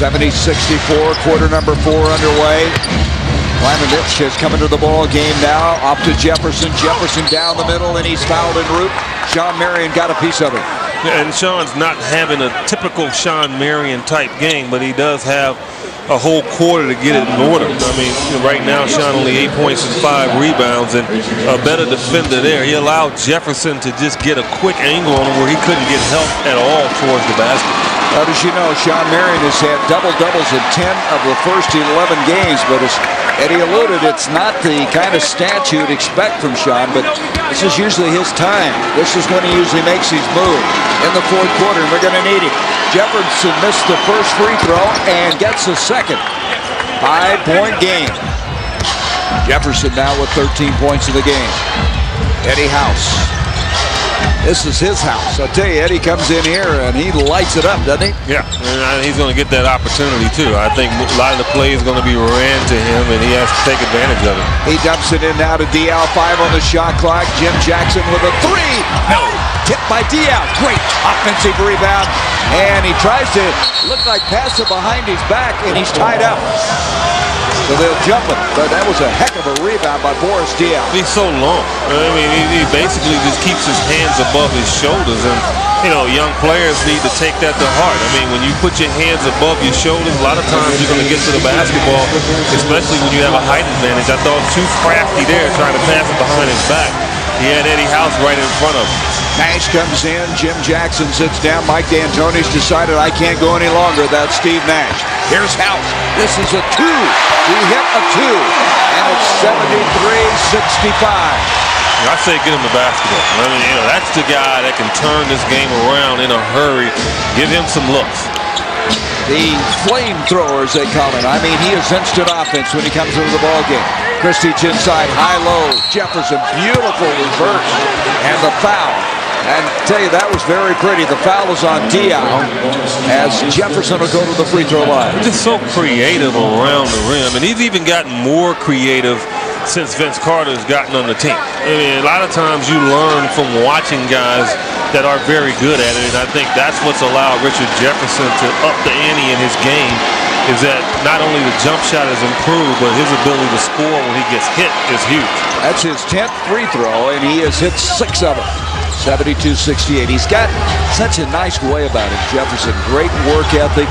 70-64, quarter number 4 underway. Klamanic has come into the ball game now. Off to Jefferson. Jefferson down the middle, and he's fouled en route. Sean Marion got a piece of it. And Sean's not having a typical Sean Marion type game, but he does have a whole quarter to get it in order. I mean, right now, Sean only 8 points and 5 rebounds, and a better defender there. He allowed Jefferson to just get a quick angle on him where he couldn't get help at all towards the basket. But as you know, Sean Marion has had double-doubles in 10 of the first 11 games, but as Eddie alluded, it's not the kind of stats you'd expect from Sean, but this is usually his time. This is when he usually makes his move in the fourth quarter, and they're going to need him. Jefferson missed the first free throw and gets the second. 5-point game. Jefferson now with 13 points in the game. Eddie House. This is his house. I tell you, Eddie comes in here and he lights it up, doesn't he? Yeah, and he's going to get that opportunity too. I think a lot of the play is going to be ran to him, and he has to take advantage of it. He dumps it in now to Diao. 5 on the shot clock. Jim Jackson with a 3. No! Tipped by Diao. Great offensive rebound. And he tries to look like pass it behind his back, and he's tied up. So they'll jump him. But that was a heck of a rebound by Boris Diao. He's so long. I mean, he basically just keeps his hands above his shoulders. And, you know, young players need to take that to heart. I mean, when you put your hands above your shoulders, a lot of times you're going to get to the basketball, especially when you have a height advantage. I thought too crafty there trying to pass it behind his back. He had Eddie House right in front of him. Nash comes in. Jim Jackson sits down. Mike D'Antoni's decided I can't go any longer. That's Steve Nash. Here's House. This is a 2. He hit a 2. And it's 73-65. I say get him the basketball. I mean, you know, that's the guy that can turn this game around in a hurry. Give him some looks. The flamethrower, as they call it. I mean, he is instant offense when he comes into the ballgame. Kristich inside, high-low. Jefferson, beautiful reverse. And the foul. And I tell you, that was very pretty. The foul is on Diao as Jefferson will go to the free throw line. He's just so creative around the rim, and he's even gotten more creative since Vince Carter's gotten on the team. I mean, a lot of times you learn from watching guys that are very good at it, and I think that's what's allowed Richard Jefferson to up the ante in his game, is that not only the jump shot has improved, but his ability to score when he gets hit is huge. That's his 10th free throw, and he has hit 6 of them. 72-68. He's got such a nice way about him, Jefferson. Great work ethic.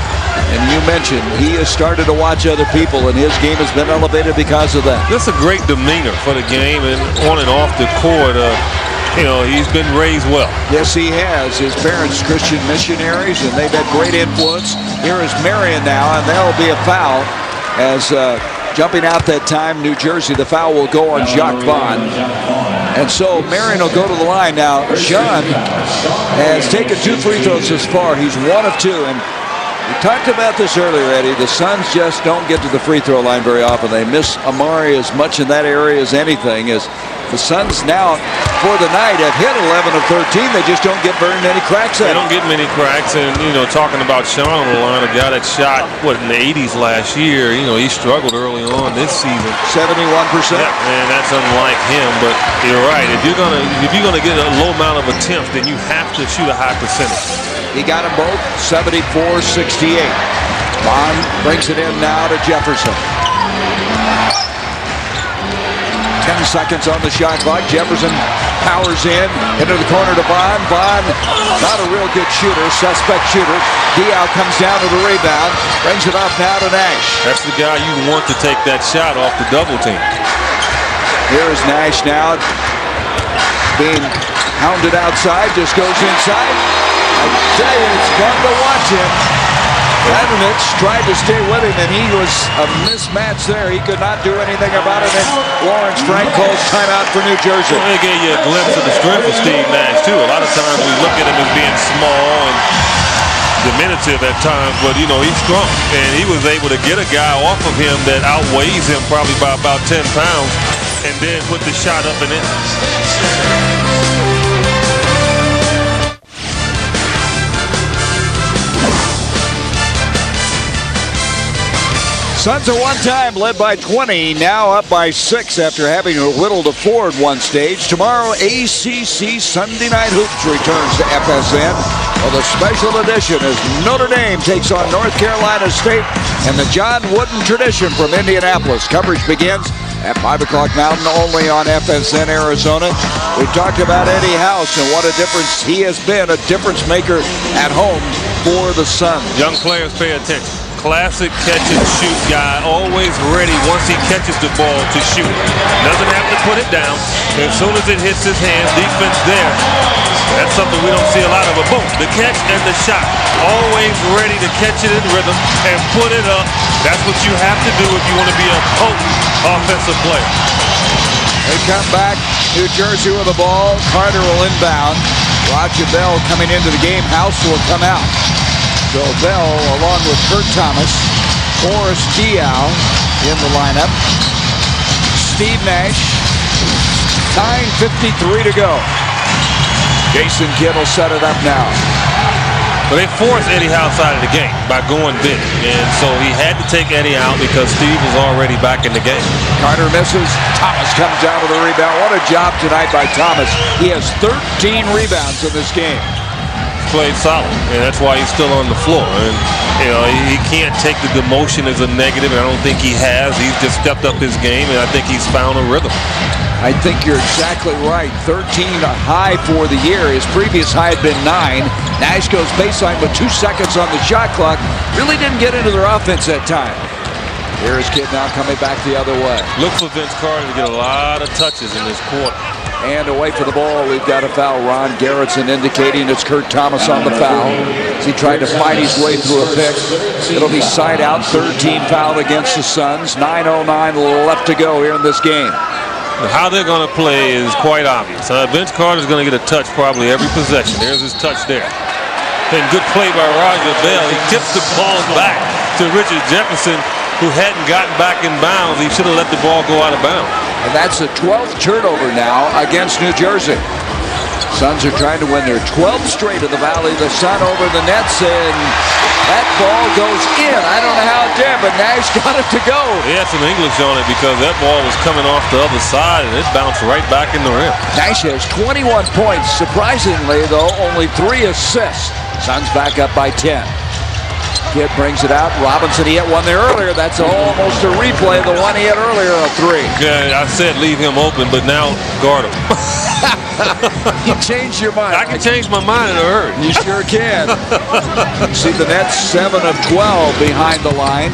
And you mentioned he has started to watch other people, and his game has been elevated because of that. That's a great demeanor for the game, and on and off the court. You know, he's been raised well. Yes, he has. His parents, Christian missionaries, and they've had great influence. Here is Marion now, and that'll be a foul as jumping out that time, New Jersey. The foul will go on Jacques Vaughn. And so Marion will go to the line. Now, Sean has taken 2 free throws this far. He's 1 of 2. And we talked about this earlier, Eddie. The Suns just don't get to the free throw line very often. They miss Amari as much in that area as anything. As the Suns now, for the night, have hit 11 of 13. They just don't get very many cracks at it. They don't get many cracks. And, you know, talking about Sean on the line, a guy that shot, in the 80s last year, you know, he struggled early on this season. 71%. Yeah, and that's unlike him. But you're right. If you're gonna get a low amount of attempts, then you have to shoot a high percentage. He got them both, 74-68. Vaughn brings it in now to Jefferson. 10 seconds on the shot clock. Jefferson powers in, into the corner to Vaughn. Vaughn, not a real good shooter, suspect shooter. Diao comes down to the rebound, brings it off now to Nash. That's the guy you want to take that shot off the double team. Here is Nash now, being hounded outside, just goes inside. I tell you, it's fun to watch him. Radonich tried to stay with him, and he was a mismatch there. He could not do anything about it, and Lawrence Frank calls timeout for New Jersey. Well, they gave you a glimpse of the strength of Steve Nash, too. A lot of times we look at him as being small and diminutive at times, but, you know, he's strong. And he was able to get a guy off of him that outweighs him probably by about 10 pounds and then put the shot up and in. Suns at one time led by 20, now up by 6 after having whittled a 4 at one stage. Tomorrow, ACC Sunday Night Hoops returns to FSN with a special edition as Notre Dame takes on North Carolina State and the John Wooden tradition from Indianapolis. Coverage begins At 5 o'clock Mountain, only on FSN Arizona. We talked about Eddie House and what a difference he has been, a difference maker at home for the Suns. Young players pay attention. Classic catch and shoot guy, always ready once he catches the ball to shoot. Doesn't have to put it down. As soon as it hits his hands, defense there. That's something we don't see a lot of. But boom, the catch and the shot. Always ready to catch it in rhythm and put it up. That's what you have to do if you want to be a potent offensive player. They come back. New Jersey with the ball. Carter will inbound. Roger Bell coming into the game. House will come out. So Bell, along with Kurt Thomas, Boris Diaw in the lineup. Steve Nash. 9:53 to go. Jason Kidd will set it up now. But they forced Eddie House out of the game by going big. And so he had to take Eddie out because Steve was already back in the game. Carter misses. Thomas comes down with a rebound. What a job tonight by Thomas. He has 13 rebounds in this game. Played solid, and that's why he's still on the floor. And you know, he can't take the demotion as a negative, and I don't think he has. He's just stepped up his game, and I think he's found a rhythm. I think you're exactly right. 13 high for the year. His previous high had been 9. Nash goes baseline with 2 seconds on the shot clock. Really didn't get into their offense that time. Here's Kidd now coming back the other way. Look for Vince Carter to get a lot of touches in this quarter. And away for the ball, we've got a foul. Ron Garrettson indicating it's Kurt Thomas on the foul. As he tried to fight his way through a pick. It'll be side out, third team foul against the Suns. 9:09 left to go here in this game. How they're going to play is quite obvious. Vince Carter's going to get a touch probably every possession. There's his touch there. And good play by Roger Bell. He tipped the ball back to Richard Jefferson, who hadn't gotten back in bounds. He should have let the ball go out of bounds. And that's the 12th turnover now against New Jersey. Suns are trying to win their 12th straight of the Valley. The Sun over the nets, and that ball goes in. I don't know how it did, but Nash got it to go. He had some English on it because that ball was coming off the other side, and it bounced right back in the rim. Nash has 21 points. Surprisingly, though, only 3 assists. Suns back up by 10. Kidd brings it out. Robinson, he hit one there earlier. That's almost a replay of the one he hit earlier, a 3. Yeah, I said leave him open, but now guard him. You changed your mind. I can change my mind in a hurry. You sure can. See the Nets 7 of 12 behind the line.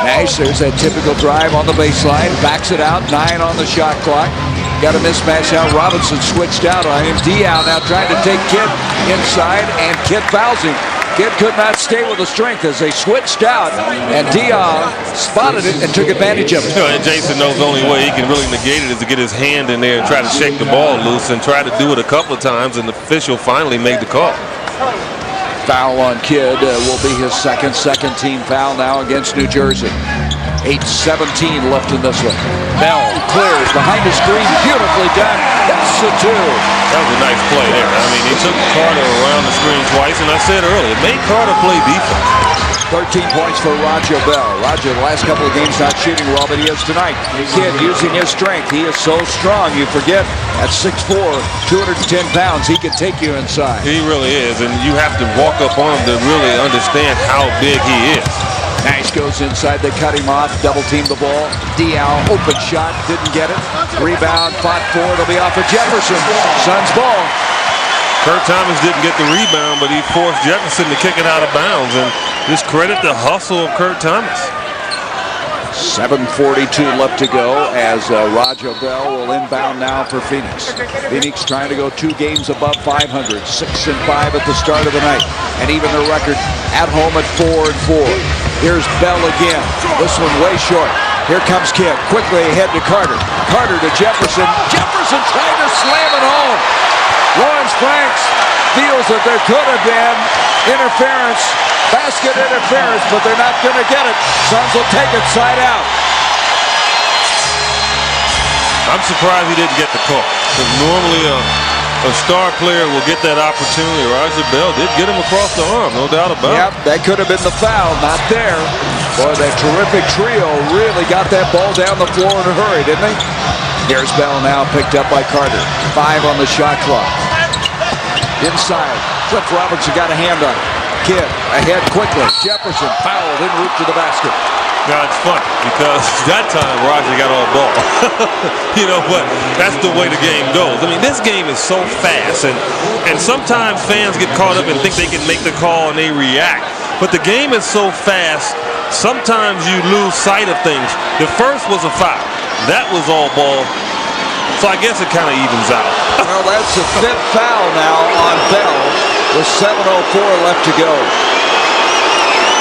Nash, there's that typical drive on the baseline. Backs it out, 9 on the shot clock. Got a mismatch out. Robinson switched out on him. Diaw now trying to take Kidd inside, and Kidd fouls him. Kidd could not stay with the strength as they switched out, and Diaw spotted it and took advantage of it. And Jason knows the only way he can really negate it is to get his hand in there and try to shake the ball loose, and try to do it a couple of times, and the official finally made the call. Foul on Kidd will be his second team foul now against New Jersey. 8:17 left in this one. Bell clears behind the screen, beautifully done. That's a 2. That was a nice play there. I mean, he took Carter around the screen twice, and I said earlier, make Carter play defense. 13 points for Roger Bell. Roger, the last couple of games not shooting well, but he is tonight. Kidd using his strength. He is so strong. You forget, at 6'4", 210 pounds, he can take you inside. He really is, and you have to walk up on him to really understand how big he is. Nash goes inside, they cut him off, double team the ball. Diaw, open shot, didn't get it. Rebound, fought for, it'll be off of Jefferson. Suns ball. Kurt Thomas didn't get the rebound, but he forced Jefferson to kick it out of bounds, and just credit the hustle of Kurt Thomas. 7:42 left to go as Roger Bell will inbound now for Phoenix. Phoenix trying to go 2 games above 500, 6-5 at the start of the night, and even their record at home at 4-4. Here's Bell again. This one way short. Here comes Kidd. Quickly ahead to Carter. Carter to Jefferson. Jefferson trying to slam it home. Lawrence Franks feels that there could have been interference, basket interference, but they're not going to get it. Suns will take it side out. I'm surprised he didn't get the call, because normally a star player will get that opportunity. Roger Bell did get him across the arm, no doubt about it. Yep, that could have been the foul, not there. Boy, that terrific trio really got that ball down the floor in a hurry, didn't they? Here's Bell now, picked up by Carter. 5 on the shot clock. Inside, Cliff Robinson got a hand on it. Kidd ahead quickly. Jefferson fouled en route to the basket. Now, it's funny because that time Roger got all ball. You know, but that's the way the game goes. I mean, this game is so fast, and sometimes fans get caught up and think they can make the call and they react. But the game is so fast, sometimes you lose sight of things. The first was a foul. That was all ball. So I guess it kind of evens out. Well, that's the 5th foul now on Bell with 7:04 left to go.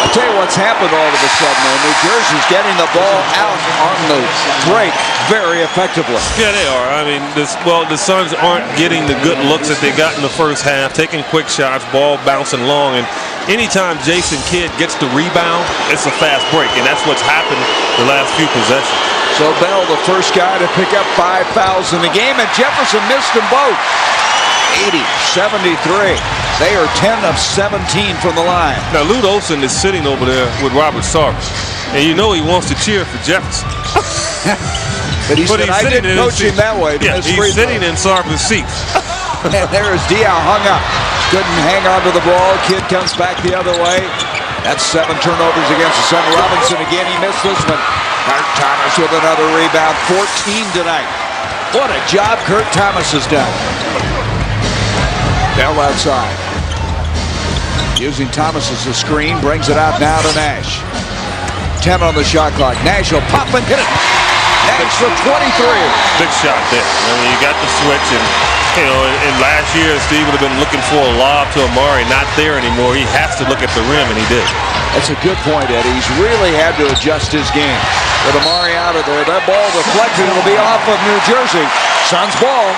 I'll tell you what's happened all of a sudden, though. New Jersey's getting the ball out on the break very effectively. Yeah, they are. I mean, the Suns aren't getting the good looks that they got in the first half, taking quick shots, ball bouncing long, and anytime Jason Kidd gets the rebound, it's a fast break, and that's what's happened the last few possessions. So Bell, the first guy to pick up 5 fouls in the game, and Jefferson missed them both. 80-73. They are 10 of 17 from the line. Now, Lute Olson is sitting over there with Robert Sarver, and you know he wants to cheer for Jefferson. But he said, I didn't coach him that way. Yeah, he's sitting in Sarver's seat. And there's Diaw hung up. Couldn't hang on to the ball. Kidd comes back the other way. That's 7 turnovers against the Sun. Robinson again, he missed this one. Kurt Thomas with another rebound. 14 tonight. What a job Kurt Thomas has done. Bell outside. Using Thomas as a screen, brings it out now to Nash. 10 on the shot clock. Nash will pop and hit it. Nash for 23. Big shot there. I mean, you got the switch, and you know, in last year, Steve would have been looking for a lob to Amari. Not there anymore. He has to look at the rim, and he did. That's a good point, Eddie. He's really had to adjust his game. With Amari out of there, that ball deflected. It'll be off of New Jersey. Suns ball.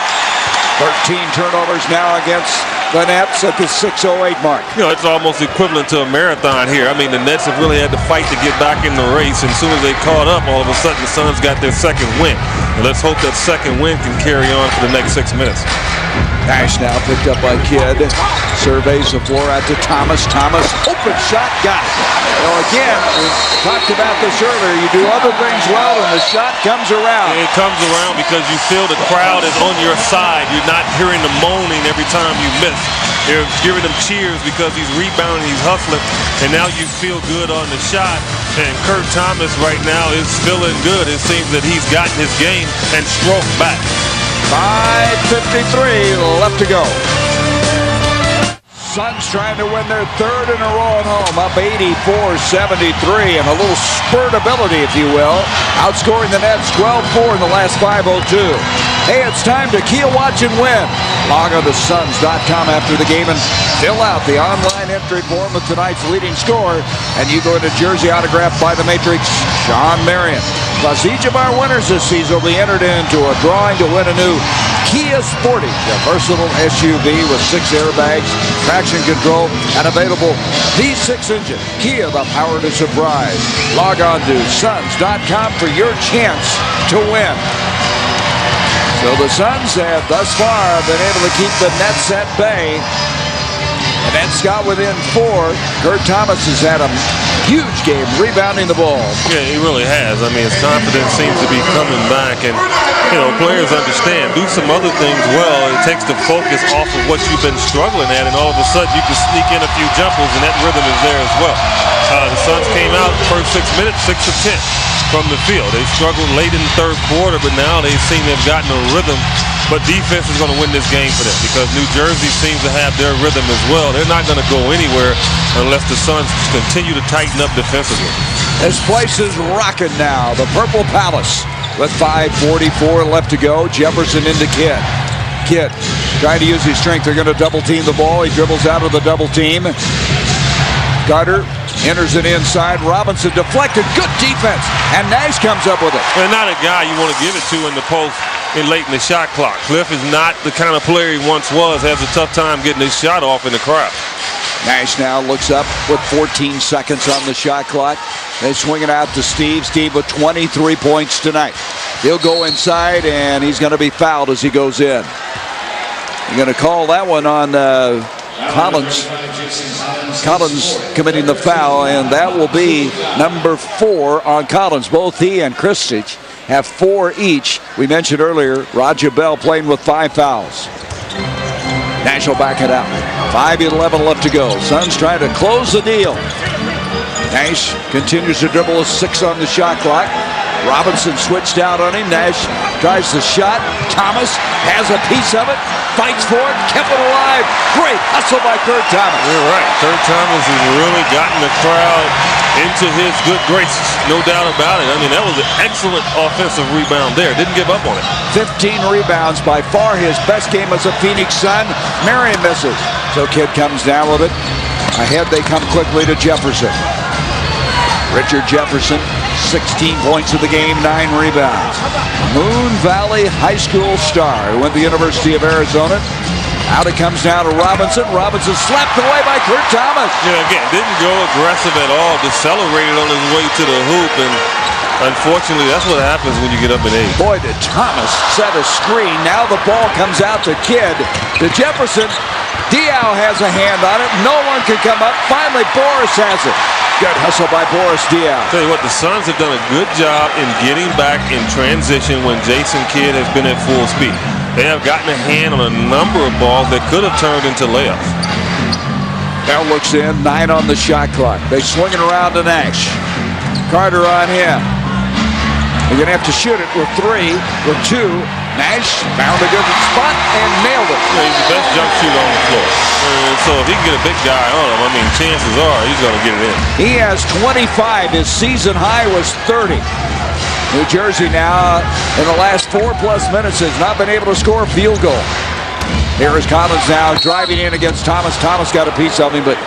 13 turnovers now against the Nets at the 6:08 mark. You know, it's almost equivalent to a marathon here. I mean, the Nets have really had to fight to get back in the race, and as soon as they caught up, all of a sudden the Suns got their second win. And let's hope that second win can carry on for the next 6 minutes. Nash now picked up by Kidd. Surveys the floor out to Thomas. Thomas, open shot, got it. Well, again, we talked about this earlier. You do other things well, and the shot comes around. It comes around because you feel the crowd is on your side. You're not hearing the moaning every time you miss. You're giving them cheers because he's rebounding, he's hustling, and now you feel good on the shot. And Kurt Thomas right now is feeling good. It seems that he's gotten his game and stroked back. 5:53 left to go. Suns trying to win their 3rd in a row at home, up 84-73, and a little spurt ability, if you will, outscoring the Nets 12-4 in the last 5:02. Hey, it's time to Kia Watch and win. Log on to Suns.com after the game and fill out the online entry form with tonight's leading scorer, and you go into jersey autographed by the Matrix, Sean Marion. Plus, each of our winners this season will be entered into a drawing to win a new Kia Sportage, a versatile SUV with 6 airbags, traction control, and available V6 engine. Kia, the power to surprise. Log on to Suns.com for your chance to win. So the Suns have thus far been able to keep the Nets at bay. The Nets got within 4. Kurt Thomas has had a huge game rebounding the ball. Yeah, he really has. I mean, his confidence seems to be coming back, and you know, players understand. Do some other things well. It takes the focus off of what you've been struggling at, and all of a sudden you can sneak in a few jumpers, and that rhythm is there as well. The Suns came out the first 6 minutes, 6 of 10 from the field. They struggled late in the 3rd quarter, but now they seem to have gotten a rhythm. But defense is going to win this game for them because New Jersey seems to have their rhythm as well. They're not going to go anywhere unless the Suns continue to tighten up defensively. This place is rocking now. The Purple Palace with 5:44 left to go. Jefferson into Kidd. Kidd trying to use his strength. They're going to double team the ball. He dribbles out of the double team. Carter enters it inside. Robinson deflected. Good defense. And Nash comes up with it. And not a guy you want to give it to in the post late in the shot clock. Cliff is not the kind of player he once was. Has a tough time getting his shot off in the crowd. Nash now looks up with 14 seconds on the shot clock. They swing it out to Steve. Steve with 23 points tonight. He'll go inside, and he's going to be fouled as he goes in. You're going to call that one on Collins. Collins committing the foul, and that will be number 4 on Collins. Both he and Kristich have 4 each. We mentioned earlier, Roger Bell playing with 5 fouls. Nash will back it out. 5:11 left to go. Suns trying to close the deal. Nash continues to dribble a 6 on the shot clock. Robinson switched out on him. Nash tries the shot. Thomas has a piece of it. Fights for it. Kept it alive. Great hustle by K.Thomas. You're right. K.Thomas has really gotten the crowd into his good graces. No doubt about it. I mean, that was an excellent offensive rebound there. Didn't give up on it. 15 rebounds. By far his best game as a Phoenix Sun. Marion misses. So Kidd comes down with it. Ahead they come quickly to Jefferson. Richard Jefferson, 16 points of the game, 9 rebounds. Moon Valley High School star who went to the University of Arizona. Out it comes now to Robinson. Robinson slapped away by K.Thomas. Yeah, again, didn't go aggressive at all. Decelerated on his way to the hoop, and unfortunately, that's what happens when you get up in age. Boy, did Thomas set a screen. Now the ball comes out to Kidd. To Jefferson. Diao has a hand on it. No one can come up. Finally, Boris has it. Good hustle by Boris Diao. Tell you what, the Suns have done a good job in getting back in transition when Jason Kidd has been at full speed. They have gotten a hand on a number of balls that could have turned into layups. Bell looks in, 9 on the shot clock. They swing it around to Nash. Carter on him. They're going to have to shoot it with 3, with 2. Nash found a good spot and nailed it. Yeah, he's the best jump shooter on the floor. So if he can get a big guy on him, I mean, chances are he's going to get it in. He has 25. His season high was 30. New Jersey now, in the last 4+ minutes, has not been able to score a field goal. Here is Collins now driving in against Thomas. Thomas got a piece of him, but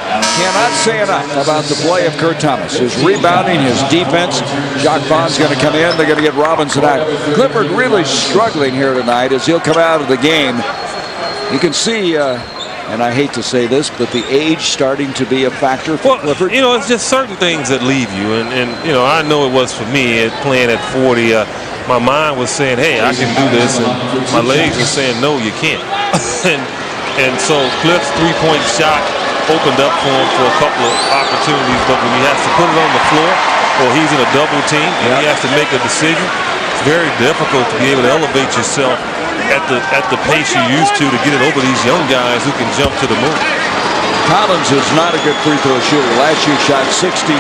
cannot say enough about the play of K.Thomas. His rebounding, his defense. Jacques Vaughn's going to come in. They're going to get Robinson out. Clifford really struggling here tonight as he'll come out of the game. You can see, and I hate to say this, but the age starting to be a factor for Clifford. You know, it's just certain things that leave you. And you know, I know it was for me playing at 40. My mind was saying, hey, I can do this. And my legs were saying, no, you can't. and so Cliff's three-point shot opened up for him for a couple of opportunities, but when he has to put it on the floor or he's in a double team and he has to make a decision, it's very difficult to be able to elevate yourself at the pace you used to get it over these young guys who can jump to the moon. Collins is not a good free throw shooter. Last year shot 66%, 35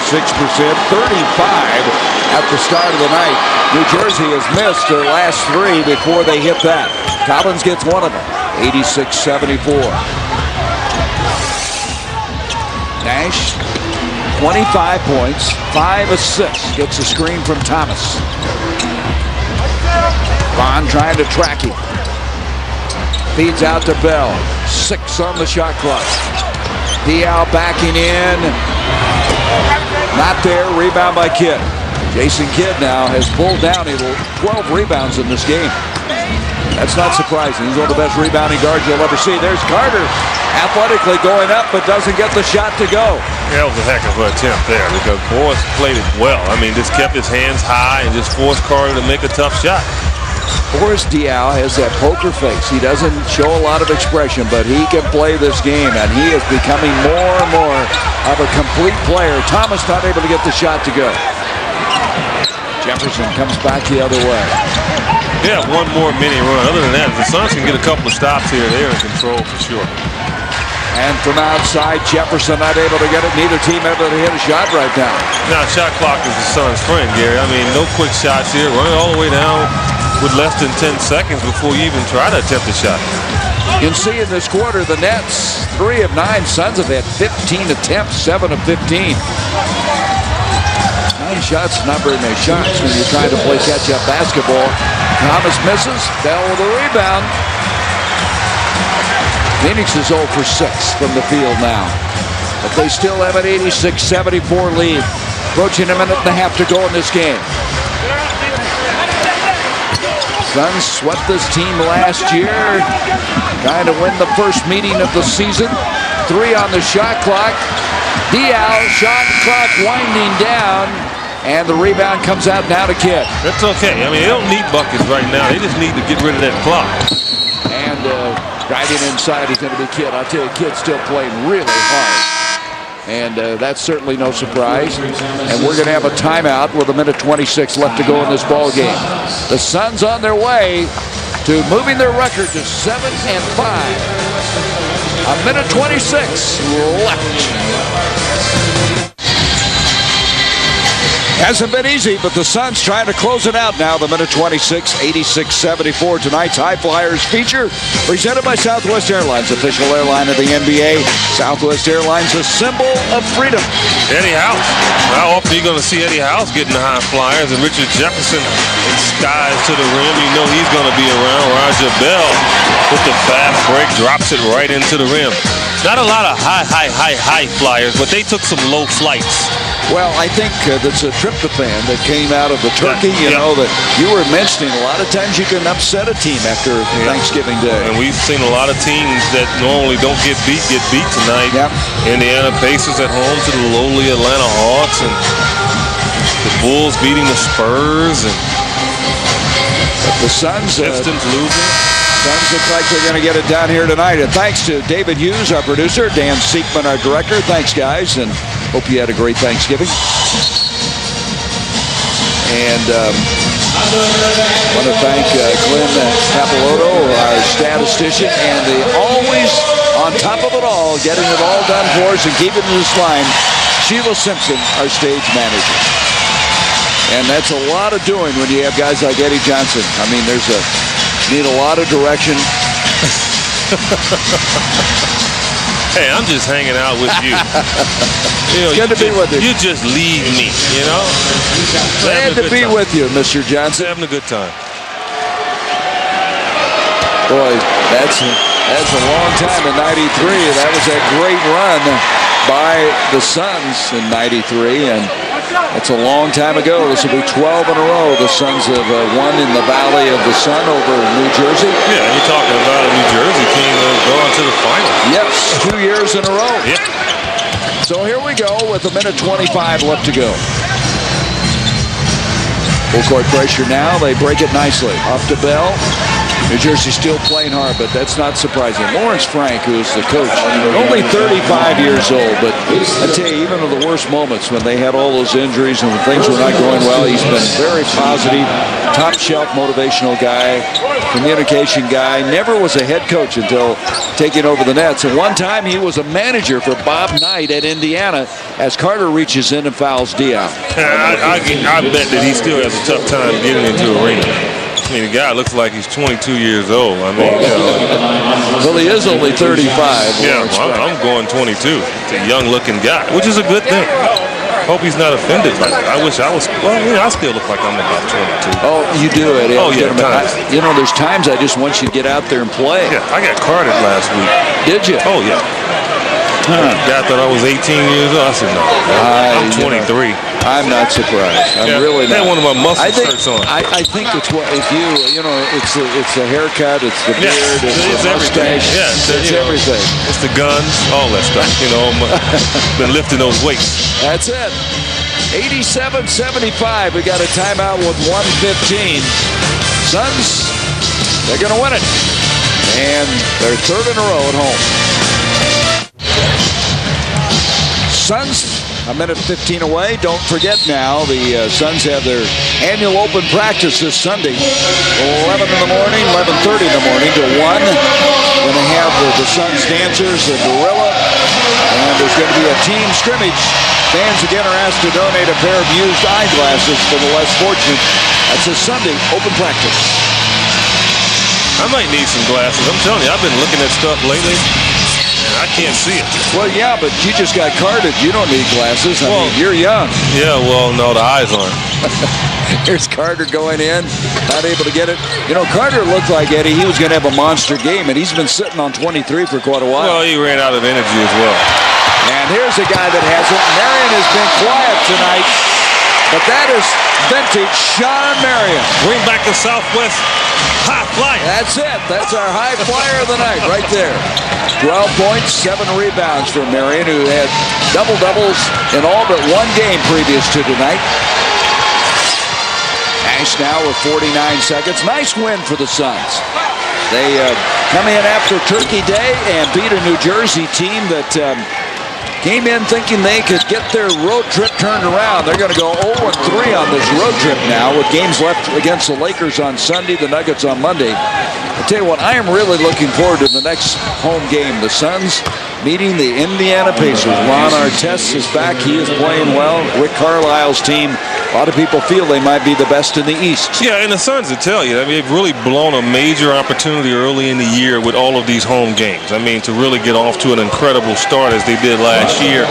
at the start of the night. New Jersey has missed their last 3 before they hit that. Collins gets one of them, 86-74. Nash, 25 points, 5 assists. Gets a screen from Thomas. Vaughn trying to track him. Feeds out to Bell. 6 on the shot clock. Diao backing in. Not there. Rebound by Kidd. Jason Kidd now has pulled down 12 rebounds in this game. That's not surprising. He's one of the best rebounding guards you'll ever see. There's Carter athletically going up, but doesn't get the shot to go. Yeah, that was a heck of an attempt there because Boris played it well. I mean, just kept his hands high and just forced Carter to make a tough shot. Boris Diao has that poker face. He doesn't show a lot of expression, but he can play this game, and he is becoming more and more of a complete player. Thomas not able to get the shot to go. Jefferson comes back the other way. Yeah, one more mini run. Other than that, the Suns can get a couple of stops here. They're in control for sure. And from outside, Jefferson not able to get it. Neither team able to hit a shot right now. Now, shot clock is the Suns' friend, Gary. I mean, no quick shots here. Running all the way down with less than 10 seconds before you even try to attempt a shot. You can see in this quarter, the Nets, 3 of 9. Suns have had 15 attempts, 7 of 15. 9 shots, not very many shots when you're trying to play catch-up basketball. Thomas misses. Bell with a rebound. Phoenix is 0 for 6 from the field now. But they still have an 86-74 lead. Approaching a minute and a half to go in this game. Suns swept this team last year. Trying to win the first meeting of the season. 3 on the shot clock. Diao, shot clock winding down. And the rebound comes out now to Kidd. That's okay. I mean, they don't need buckets right now. They just need to get rid of that clock. And driving inside is going to be Kidd. I'll tell you, Kidd's still playing really hard. And that's certainly no surprise. And we're going to have a timeout with 1:26 left to go in this ball game. The Suns on their way to moving their record to 7-5. 1:26 left. Hasn't been easy, but the Suns trying to close it out now. The minute 26, 86-74. Tonight's High Flyers feature presented by Southwest Airlines, official airline of the NBA. Southwest Airlines, a symbol of freedom. Eddie House. How often are you going to see Eddie House getting the High Flyers? And Richard Jefferson skies to the rim. You know he's going to be around. Roger Bell with the fast break, drops it right into the rim. Not a lot of high flyers, but they took some low flights. Well, I think that's a tryptophan that came out of the turkey, you know, that you were mentioning. A lot of times you can upset a team after Thanksgiving Day. And we've seen a lot of teams that normally don't get beat tonight. Yep. Indiana Pacers at home to the lowly Atlanta Hawks, and the Bulls beating the Spurs, and the Suns Pistons losing. Suns look like they're going to get it down here tonight. And thanks to David Hughes, our producer, Dan Siekman, our director. Thanks, guys, and hope you had a great Thanksgiving. And want to thank Glenn Capilotto, our statistician, and the always on top of it all, getting it all done for us and keeping this line, Sheila Simpson, our stage manager. And that's a lot of doing when you have guys like Eddie Johnson. I mean, need a lot of direction. Hey, I'm just hanging out with you. Good to be with you. You just leave me, you know? Glad to be with you, Mr. Johnson. Having a good time. Boy, that's a long time in '93. That was a great run by the Suns in '93, and that's a long time ago. This will be 12 in a row. The Suns have won in the Valley of the Sun over New Jersey. Yeah, you're talking about a New Jersey team that's going to the final. Yes, 2 years in a row. Yep. So here we go with a minute 25 left to go. Full court pressure now. They break it nicely. Off to Bell. New Jersey still playing hard, but that's not surprising. Lawrence Frank, who is the coach, only 35 years old, but I tell you, even in the worst moments when they had all those injuries and when things were not going well, he's been very positive, top-shelf motivational guy, communication guy, never was a head coach until taking over the Nets. And one time he was a manager for Bob Knight at Indiana as Carter reaches in and fouls Dion. I bet that he still has a tough time getting into the arena. I mean, the guy looks like he's 22 years old. I mean, you know. Well, he is only 35. Yeah, I'm going 22. It's a young-looking guy, which is a good thing. Hope he's not offended by that. I wish I was. Well, you know, I still look like I'm about 22. Oh, you do it. Oh, yeah. You know, there's times I just want you to get out there and play. Yeah, I got carded last week. Did you? Oh, yeah. The guy thought I was 18 years old. I said, no, I'm 23. I'm not surprised. I'm really not. I had one of my muscle shirts on. I think it's what, if you know, it's the haircut, it's the beard, it's the mustache. Yeah, it's everything. It's the guns, all that stuff. You know, I've been lifting those weights. That's it. 87-75. We got a timeout with 1:15. Suns, they're going to win it. And they're third in a row at home. Suns, a minute 15 away. Don't forget now, the Suns have their annual open practice this Sunday. 11 in the morning, 11:30 in the morning to 1. Going to have the Suns dancers, the gorilla, and there's going to be a team scrimmage. Fans again are asked to donate a pair of used eyeglasses for the less fortunate. That's a Sunday open practice. I might need some glasses. I'm telling you, I've been looking at stuff lately. I can't see it. Well, yeah, but you just got carded. You don't need glasses. I mean, you're young. Yeah, well, no, the eyes aren't. Here's Carter going in, not able to get it. You know, Carter looked like, Eddie, he was going to have a monster game, and he's been sitting on 23 for quite a while. Well, he ran out of energy as well. And here's a guy that hasn't. Marion has been quiet tonight, but that is vintage Sean Marion. Bring back the Southwest High Flyer. That's it. That's our high flyer of the night right there. 12 points, 7 rebounds for Marion, who had double-doubles in all but one game previous to tonight. Nash now with 49 seconds. Nice win for the Suns. They come in after Turkey Day and beat a New Jersey team that came in thinking they could get their road trip turned around. They're going to go 0-3 on this road trip now with games left against the Lakers on Sunday, the Nuggets on Monday. I'll tell you what, I am really looking forward to the next home game. The Suns meeting the Indiana Pacers. Ron Artest is back. He is playing well. Rick Carlisle's team, a lot of people feel they might be the best in the East. Yeah, and the Suns, to tell you, I mean, they've really blown a major opportunity early in the year with all of these home games. I mean, to really get off to an incredible start as they did last year.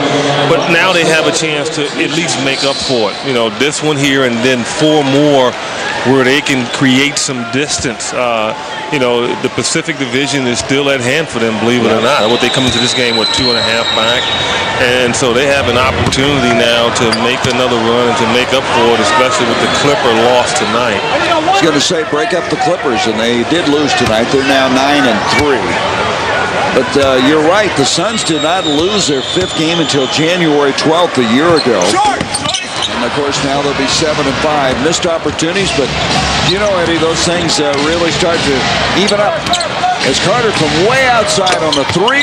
But now they have a chance to at least make up for it. You know, this one here and then 4 more where they can create some distance. You know, the Pacific Division is still at hand for them, believe it or not. What they come into this game with 2.5 back. And so they have an opportunity now to make another run and to make up for it, especially with the Clipper loss tonight. I was going to say break up the Clippers, and they did lose tonight. They're now 9-3. But you're right, the Suns did not lose their 5th game until January 12th a year ago. And, of course, now they'll be 7-5. Missed opportunities, but, you know, Eddie, those things really start to even up. As Carter from way outside on the 3.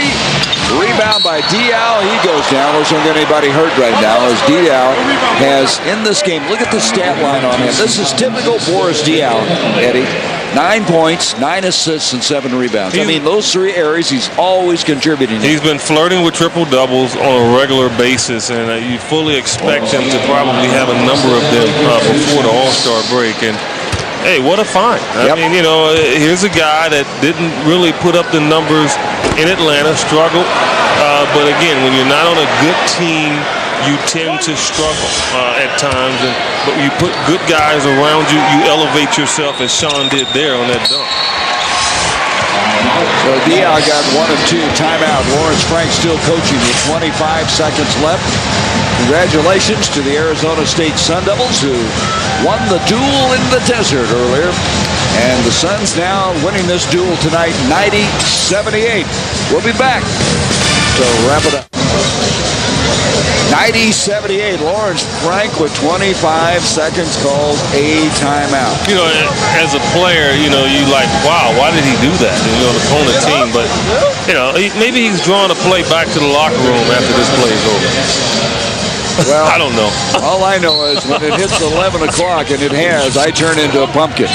Rebound by Diaw. He goes down. There's not anybody hurt right now as Diaw has, in this game, look at the stat line on him. This is typical Boris Diaw, Eddie. 9 points, 9 assists, and 7 rebounds. I mean, those 3 areas he's always contributing. He's been flirting with triple-doubles on a regular basis, and you fully expect him to probably have a number of them before the All-Star break. And hey, what a find. I mean, you know, here's a guy that didn't really put up the numbers in Atlanta, struggled. But again, when you're not on a good team, you tend to struggle at times. But when you put good guys around you, you elevate yourself, as Sean did there on that dunk. So Diaw got 1 of 2. Timeout. Lawrence Frank still coaching with 25 seconds left. Congratulations to the Arizona State Sun Devils, who won the duel in the desert earlier. And the Suns now winning this duel tonight, 90-78. We'll be back to wrap it up. 90-78. Lawrence Frank with 25 seconds called a timeout. You know, as a player, you know, you like, wow, why did he do that? You know, the opponent team. But, you know, maybe he's drawing a play back to the locker room after this play is over. Well, I don't know. All I know is when it hits 11 o'clock, and it has, I turn into a pumpkin.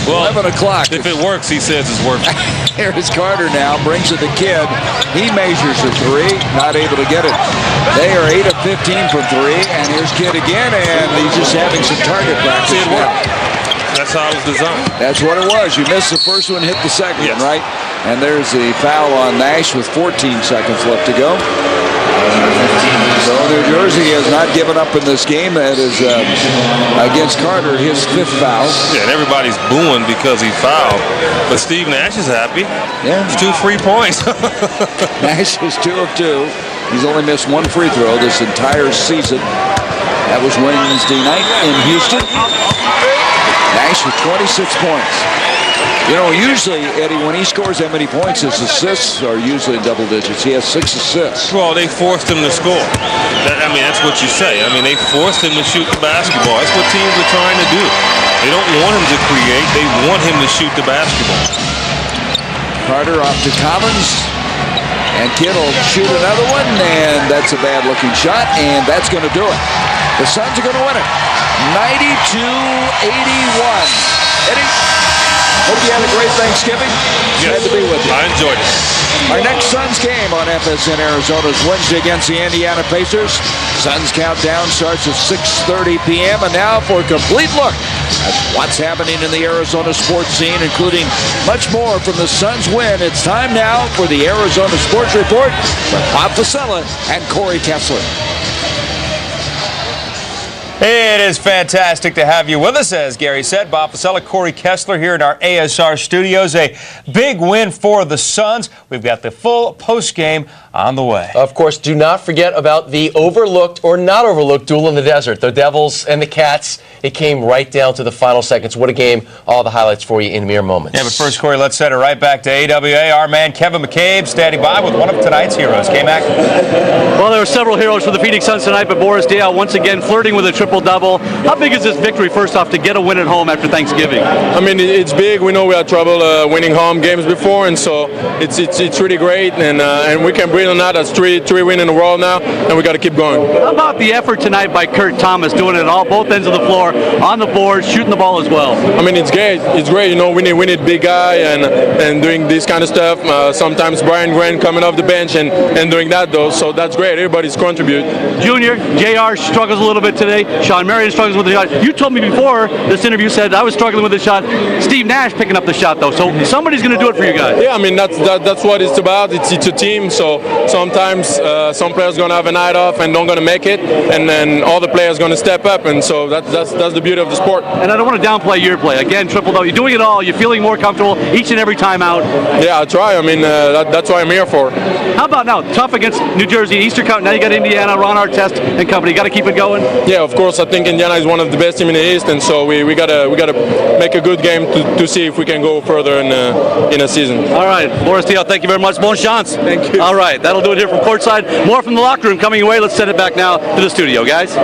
Well, 11 o'clock. If it works, he says it's working. Here's Carter now, brings it to Kidd. He measures a 3, not able to get it. They are 8 of 15 from 3, and here's Kidd again, and he's just having some target practice. It worked. That's how it was designed. That's what it was. You missed the first one, hit the second one, right? And there's the foul on Nash with 14 seconds left to go. So New Jersey has not given up in this game. That is against Carter, his 5th foul. Yeah, and everybody's booing because he fouled. But Steve Nash is happy. Yeah. It's 2 free points. Nash is 2 of 2. He's only missed 1 free throw this entire season. That was Wednesday night in Houston. Nash with 26 points. You know, usually, Eddie, when he scores that many points, his assists are usually in double digits. He has 6 assists. Well, they forced him to score. I mean, that's what you say. I mean, they forced him to shoot the basketball. That's what teams are trying to do. They don't want him to create. They want him to shoot the basketball. Carter off to Collins. And Kidd will shoot another one, and that's a bad-looking shot, and that's going to do it. The Suns are going to win it. 92-81. Eddie? Hope you had a great Thanksgiving. Glad to be with you. I enjoyed it. Our next Suns game on FSN Arizona is Wednesday against the Indiana Pacers. Suns countdown starts at 6:30 p.m. And now for a complete look at what's happening in the Arizona sports scene, including much more from the Suns win. It's time now for the Arizona Sports Report with Bob Vasella and Corey Kessler. It is fantastic to have you with us, as Gary said. Bob Vasella, Corey Kessler here in our ASR studios. A big win for the Suns. We've got the full postgame on the way. Of course, do not forget about the overlooked or not overlooked duel in the desert. The Devils and the Cats. It came right down to the final seconds. What a game. All the highlights for you in mere moments. Yeah, but first, Corey, let's send it right back to AWA. Our man Kevin McCabe standing by with one of tonight's heroes. K-Mac. Well, there were several heroes for the Phoenix Suns tonight, but Boris Diaw once again flirting with a triple triple-double. How big is this victory, first off, to get a win at home after Thanksgiving? I mean, it's big. We know we had trouble winning home games before, and so it's really great. And we can breathe on that. That's three wins in a row now, and we got to keep going. How about the effort tonight by Kurt Thomas, doing it all, both ends of the floor, on the board, shooting the ball as well? I mean, it's great. It's great. You know, we need big guy and doing this kind of stuff. Sometimes Brian Grant coming off the bench and doing that though. So that's great. Everybody's contribute. Junior, JR struggles a little bit today. Sean Marion struggles with the shot. You told me before this interview said I was struggling with the shot. Steve Nash picking up the shot though. So somebody's going to do it for you guys. Yeah, I mean that's what it's about. It's a team. So sometimes some players going to have a night off and don't going to make it, and then all the players going to step up. And so that's the beauty of the sport. And I don't want to downplay your play. Again, triple-double. You're doing it all. You're feeling more comfortable each and every time out. Yeah, I try. I mean, that's what I'm here for. How about now? Tough against New Jersey, Eastern Conference. Now you got Indiana, Ron Artest and company. You got to keep it going. Yeah, of course. I think Indiana is one of the best teams in the East, and so we gotta make a good game to see if we can go further in a season. All right, Boris Diaw, thank you very much. Bon chance. Thank you. All right, that'll do it here from courtside. More from the locker room coming your way. Let's send it back now to the studio, guys.